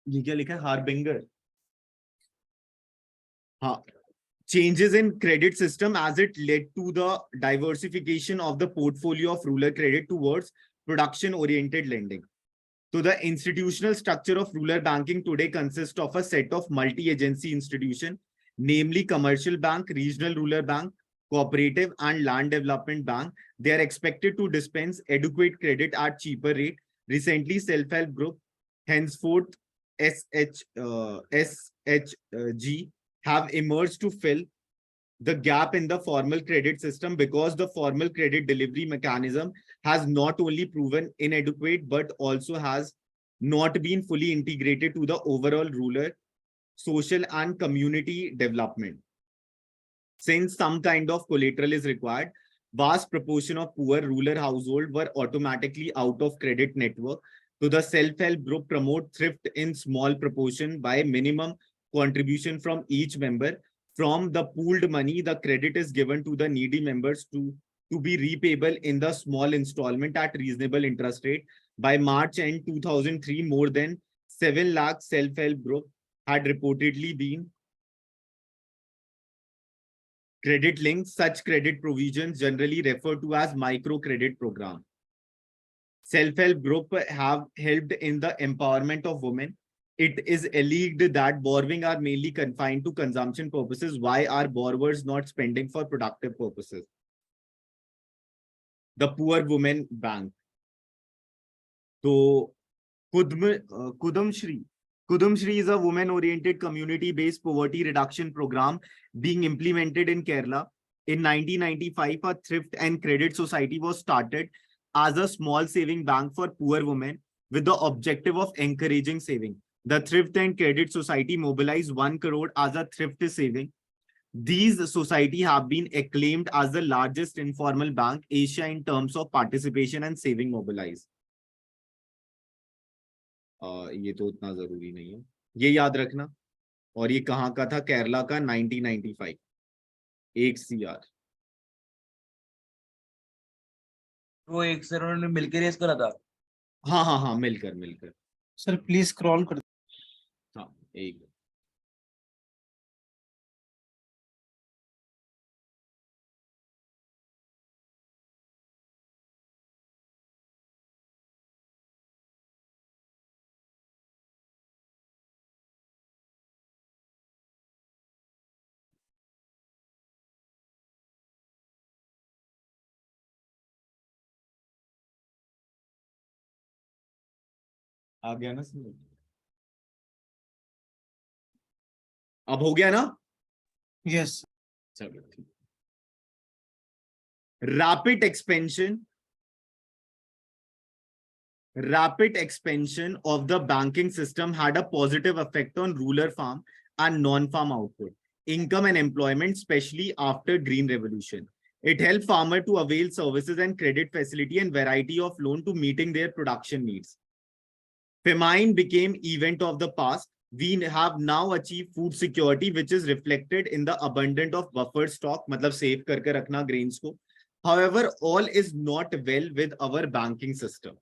ये क्या लिखा है? Harbinger. हाँ. Changes in credit system as it led to the diversification of the portfolio of rural credit towards production-oriented lending. So the institutional structure of rural banking today consists of a set of multi-agency institutions, namely commercial bank, regional rural bank, cooperative and land development bank. They are expected to dispense adequate credit at cheaper rate. Recently, self-help group, henceforth SHG, have emerged to fill the gap in the formal credit system because the formal credit delivery mechanism has not only proven inadequate but also has not been fully integrated to the overall rural, social and community development. Since some kind of collateral is required, vast proportion of poor rural households were automatically out of credit network. So the self-help group promote thrift in small proportion by minimum contribution from each member. From the pooled money, the credit is given to the needy members to be repayable in the small installment at reasonable interest rate. By March end 2003, more than 7 lakh self-help group had reportedly been credit linked. Such credit provisions generally referred to as microcredit program. Self-help group have helped in the empowerment of women. It is alleged that borrowing are mainly confined to consumption purposes. Why are borrowers not spending for productive purposes? The Poor Women Bank. So, Kudamshri is a women-oriented community-based poverty reduction program being implemented in Kerala. In 1995, a thrift and credit society was started as a small saving bank for poor women with the objective of encouraging saving. The Thrift and Credit Society mobilized 1 crore as a thrift saving. These society have been acclaimed as the largest informal bank Asia in terms of participation and saving mobilized. ये तो उतना जरूरी नहीं है, ये याद रखना. और ये कहाँ का था? केरला का 1995. 1 CR. वो एक सर उन्होंने मिलकर रेस करा था. हाँ मिलकर. सर प्लीज स्क्रॉल कर. हाँ, एक आ गया ना? अब हो गया ना? यस. चलो ठीक. Rapid expansion of the banking system had a positive effect on rural farm and non-farm output, income and employment, especially after Green Revolution. It helped farmers to avail services and credit facility and variety of loan to meeting their production needs. Famine became event of the past. We have now achieved food security, which is reflected in the abundance of buffer stock, मतलब save करके रखना grains को. However, all is not well with our banking system.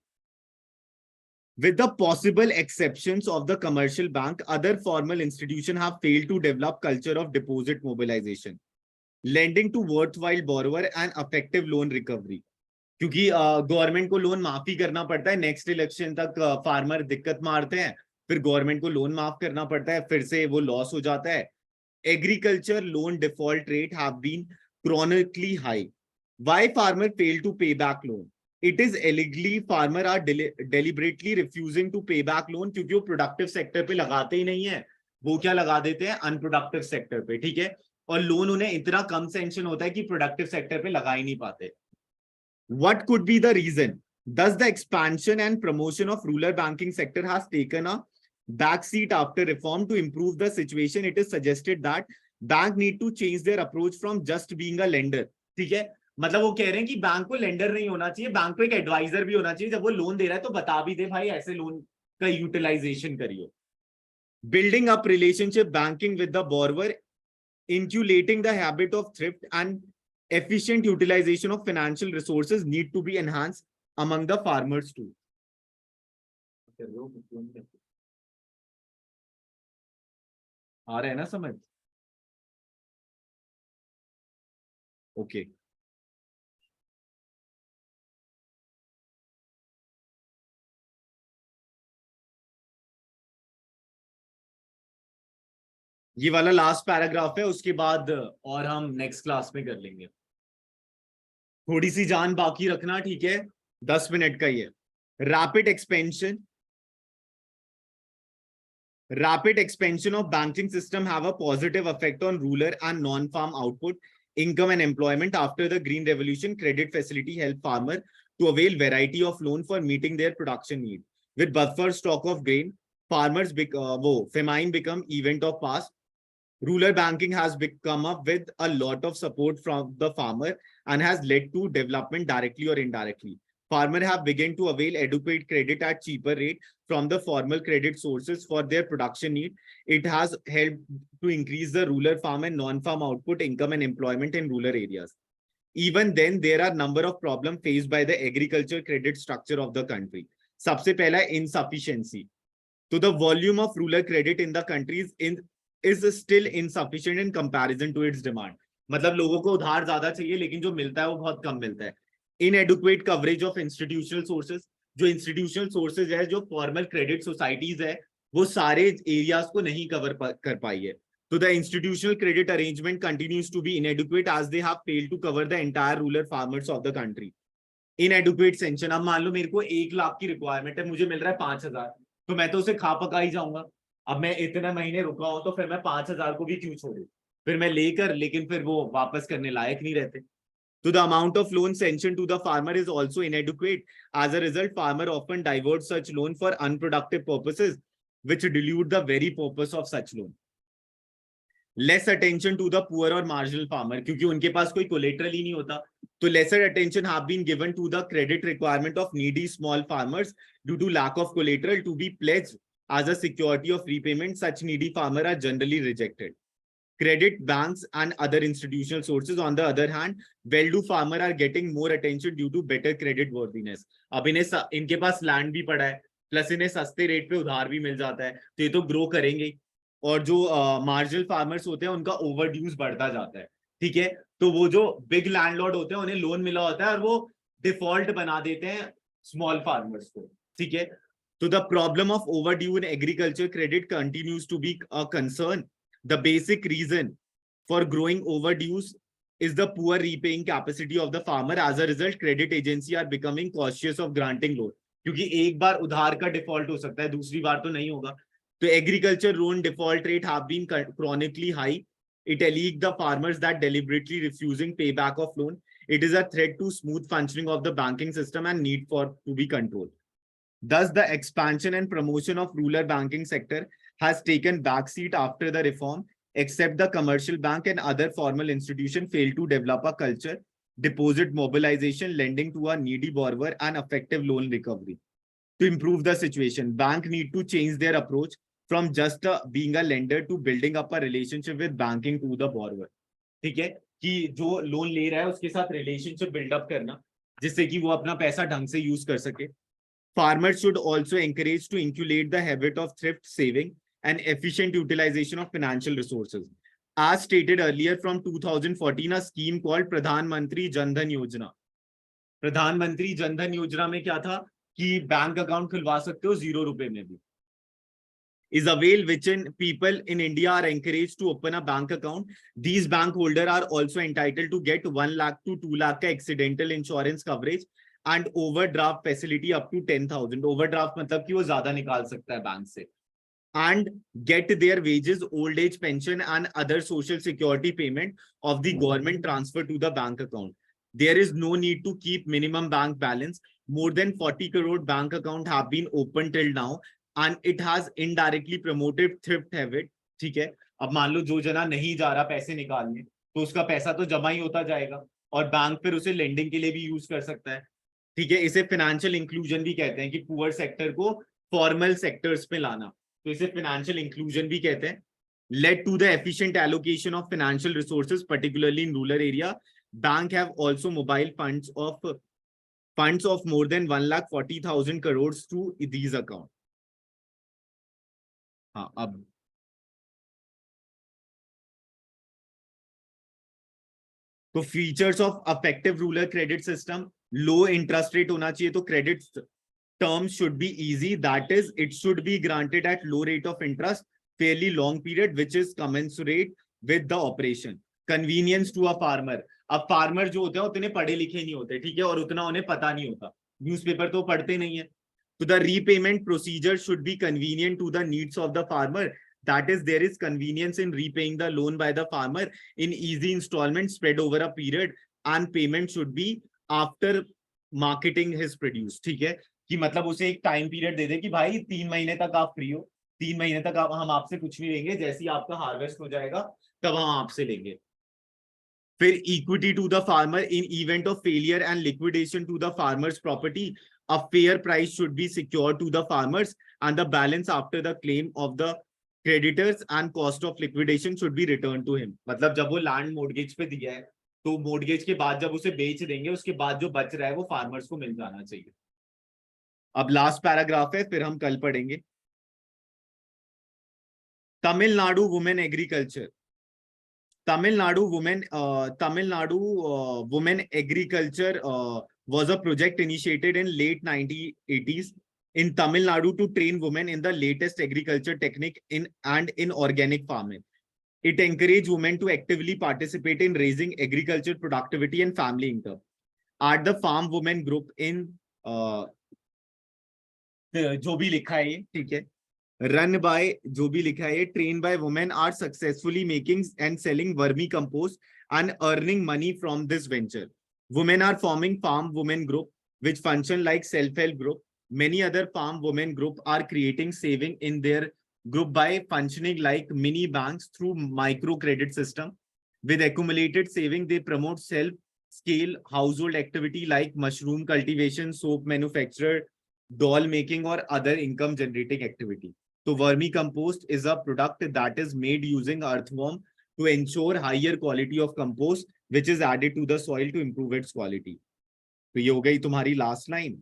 With the possible exceptions of the commercial bank, other formal institutions have failed to develop culture of deposit mobilization, lending to worthwhile borrower and effective loan recovery. क्योंकि government को loan माफ ही करना पड़ता है, next election तक farmer दिक्कत मारते हैं, फिर गवर्नमेंट को लोन माफ करना पड़ता है, फिर से वो लॉस हो जाता है. Agriculture loan default rate have been chronically high. Why farmer fail to pay back loan? It is illegally farmer are deliberately refusing to pay back loan क्योंकि वो प्रोडक्टिव सेक्टर पे लगाते ही नहीं है, वो क्या लगा देते हैं? अनप्रोडक्टिव सेक्टर पे. ठीक है, और लोन उन्हें इतना कम सैंक्शन होता है कि प्रोडक्टिव सेक्टर पे लगा ही नहीं पाते. What could be the reason? Thus, the expansion and promotion of rural banking sector has taken a backseat after reform to improve the situation. It is suggested that bank need to change their approach from just being a lender. ठीक है, मतलब वो कह रहे हैं कि bank को lender नहीं होना चाहिए, बैंक को एक एडवाइजर भी होना चाहिए. जब वो लोन दे रहा है तो बता भी दे भाई ऐसे लोन का यूटिलाइजेशन करियो. Building up relationship banking with the borrower, inculcating the habit of thrift and efficient utilization of financial resources need to be enhanced among the farmers too. आ रहा है ना समझ? Okay. ये वाला लास्ट पैराग्राफ है, उसके बाद और हम नेक्स्ट क्लास में कर लेंगे. थोड़ी सी जान बाकी रखना, ठीक है? 10 मिनट का ही है. Rapid expansion of banking system have a positive effect on rural and non-farm output, income and employment. After the Green Revolution, credit facility help farmer to avail variety of loan for meeting their production need. With buffer stock of grain, farmers famine become event of past. Rural banking has come up with a lot of support from the farmer and has led to development directly or indirectly. Farmers have begun to avail adequate credit at cheaper rate from the formal credit sources for their production need. It has helped to increase the rural farm and non-farm output, income and employment in rural areas. Even then, there are number of problems faced by the agriculture credit structure of the country. सबसे पहला insufficiency. So the volume of rural credit in the country is still insufficient in comparison to its demand. मतलब लोगों को उधार ज्यादा चाहिए लेकिन जो मिलता है वो बहुत कम मिलता है. Inadequate coverage of institutional sources. जो institutional sources है, जो formal credit societies है, वो सारे areas को नहीं cover कर पाई है. So the institutional credit arrangement continues to be inadequate as they have failed to cover the entire rural farmers of the country. Inadequate sanction. अब मान लो मेरे को 1 लाख की रिक्वायरमेंट है, मुझे मिल रहा है 5,000, तो मैं तो उसे खा पका ही जाऊंगा. अब मैं इतने महीने रुका हूं तो फिर मैं 5,000 को भी क्यों छोड़ू? फिर मैं लेकर, लेकिन फिर वो वापस करने लायक नहीं रहते. So the amount of loan sanctioned to the farmer is also inadequate. As a result, farmer often divert such loan for unproductive purposes, which dilute the very purpose of such loan. Less attention to the poor or marginal farmer, क्योंकि उनके पास कोई collateral ही नहीं होता. तो lesser attention have been given to the credit requirement of needy small farmers due to lack of collateral to be pledged as a security of repayment. Such needy farmers are generally rejected. Credit banks and other institutional sources, on the other hand, well-to farmers are getting more attention due to better credit worthiness. अब इनके पास land भी पड़ा है, plus इन्हें सस्ते rate पे उधार भी मिल जाता है, तो ये तो ग्रो करेंगे. और जो मार्जिनल फार्मर्स होते हैं उनका ओवरड्यूज बढ़ता जाता है. ठीक है, तो वो जो बिग लैंडलॉर्ड होते हैं उन्हें लोन मिला होता है और वो डिफॉल्ट बना देते हैं स्मॉल फार्मर्स को. ठीक है, तो the problem of overdue in agriculture credit continues to be a concern. The basic reason for growing overdues is the poor repaying capacity of the farmer. As a result, credit agencies are becoming cautious of granting loan. क्योंकि एक बार उधार का default हो सकता है, दूसरी बार तो नहीं होगा. तो agriculture loan default rate have been chronically high. It alleges the farmers that deliberately refusing payback of loan. It is a threat to smooth functioning of the banking system and need for to be controlled. Thus, the expansion and promotion of rural banking sector has taken backseat after the reform, except the commercial bank and other formal institutions failed to develop a culture, deposit mobilization, lending to a needy borrower, and effective loan recovery. To improve the situation, bank need to change their approach from just being a lender to building up a relationship with banking to the borrower. ठीक है, कि जो loan ले रहा है उसके साथ relationship buildup करना, जिससे कि वो अपना पैसा ढंग से यूज कर सके. Farmers should also encourage to inculcate the habit of thrift saving and efficient utilization of financial resources. As stated earlier, from 2014, a scheme called Pradhan Mantri Jan Dhan Yojana. Pradhan Mantri Jan Dhan Yojana में क्या था कि bank account खुलवा सकते हो 0 रुपए में भी. Is available, which people in India are encouraged to open a bank account. These bank holders are also entitled to get 1 lakh to 2 lakh का accidental insurance coverage and overdraft facility up to 10,000. Overdraft मतलब कि वो ज्यादा निकाल सकता है bank से. And get their wages, old age pension and other social security payment of the government transfer to the bank account. There is no need to keep minimum bank balance. More than 40 crore bank account have been opened till now. and it has indirectly promoted thrift habit. ठीक है, अब मान लो जो जना नहीं जा रहा पैसे निकालने, तो उसका पैसा तो जमा ही होता जाएगा और बैंक फिर उसे लेंडिंग के लिए भी यूज कर सकता है। ठीक है, इसे फाइनेंशियल इंक्लूजन भी कहते हैं कि पुअर सेक्टर को फॉर्मल सेक्टर्स पे लाना, तो इसे फाइनेंशियल इंक्लूजन भी कहते हैं। Led to the efficient allocation of financial resources, particularly in rural area. Bank have also mobile funds of more than 1,40,000 crores to these accounts. हाँ, अब तो features of affective rural credit system, low interest rate होना चाहिए, तो credit terms should be easy, that is it should be granted at low rate of interest, fairly long period, which is commensurate with the operation. Convenience to a farmer. अब farmer जो होते हैं उतने पढ़े लिखे नहीं होते, ठीक है, और उतना उन्हें पता नहीं होता, न्यूज़पेपर तो पढ़ते नहीं है। तो the repayment procedure should be convenient to the needs of the farmer, that is there is convenience in repaying the loan by the farmer in easy installments spread over a period, and payment should be after marketing his produce. ठीक है, कि मतलब उसे एक time period दे दे कि भाई 3 महीने तक आप फ्री हो, 3 महीने तक हम आपसे कुछ नहीं लेंगे, जैसे ही आपका हार्वेस्ट हो जाएगा तब हम आपसे लेंगे। फिर equity to the farmer in event of failure and liquidation to the farmer's property, a fair price should be secured to the farmers and the balance after the claim of the creditors and cost of liquidation should be return to him. मतलब जब वो land mortgage पे दिया है तो mortgage के बाद जब उसे बेच देंगे उसके बाद जो बच रहा है वो फार्मर्स को मिल जाना चाहिए। अब लास्ट पैराग्राफ है, फिर हम कल पढ़ेंगे। Tamil Nadu women agriculture, Tamil Nadu women agriculture was a project initiated in late 1980s in Tamil Nadu to train women in the latest agriculture technique in organic farming. It encouraged women to actively participate in raising agriculture productivity and family income. At the Farm Women Group in जो भी लिखा है ये, ठीक है, run by जो भी लिखा है, train by women are successfully making and selling vermi compost and earning money from this venture. Women are forming Farm Women Group, which function like self-help group. Many other Farm Women Group are creating saving in their group by functioning like mini banks through micro credit system. With accumulated saving, they promote self-scale household activity like mushroom cultivation, soap manufacture, doll making, or other income generating activity. So vermicompost is a product that is made using earthworm to ensure higher quality of compost, which is added to the soil to improve its quality. तो ये हो गई तुम्हारी last line.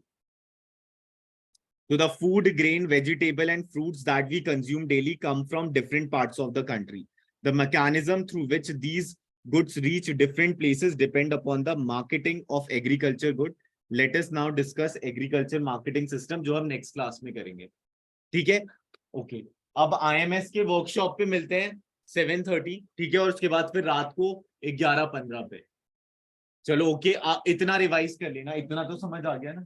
So the food, grain, vegetable and fruits that we consume daily come from different parts of the country. The mechanism through which these goods reach different places depend upon the marketing of agriculture good. Let us now discuss agriculture marketing system, जो हम next class में करेंगे. ठीक है? Okay. अब IMS के workshop पे मिलते हैं 7:30, ठीक है, और उसके बाद फिर रात को 11:15 पे। चलो ओके, इतना रिवाइज कर लेना, इतना तो समझ आ गया ना,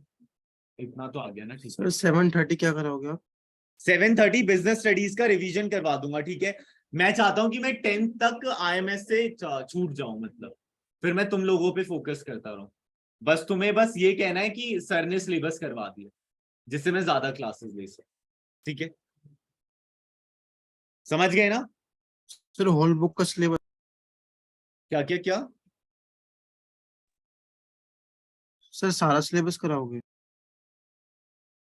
इतना तो आ गया ना, ठीक है। 7:30 क्या कराओगे आप? 7:30 बिजनेस स्टडीज का रिवीजन करवा दूंगा, ठीक है। मैं चाहता हूं कि मैं 10th तक IMS से छूट जाऊं, मतलब फिर मैं तुम लोगों पे फोकस करता रहूं। बस तुम्हें बस ये कहना है कि सर ने सिलेबस करवा दिया जिससे मैं ज्यादा क्लासेस ले सकूं, ठीक है, समझ गए ना? सर होल बुक का सिलेबस क्या क्या क्या? सर सारा सिलेबस कराओगे?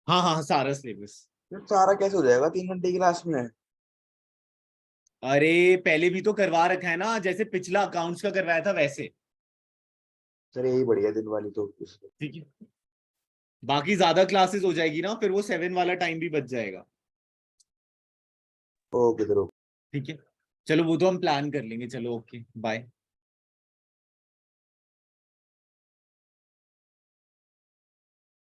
हाँ हाँ, सारा सिलेबस। सारा कैसे हो जाएगा 3 घंटे की क्लास में? अरे पहले भी तो करवा रखा है ना, जैसे पिछला अकाउंट्स का करवाया था वैसे। सर यही बढ़िया दिन वाली तो। ठीक है, बाकी ज्यादा क्लासेस हो जाएगी ना, फिर वो 7 वाला टाइम भी बच जाएगा। ओके सर, ठीक है, चलो वो तो हम प्लान कर लेंगे। चलो ओके, बाय।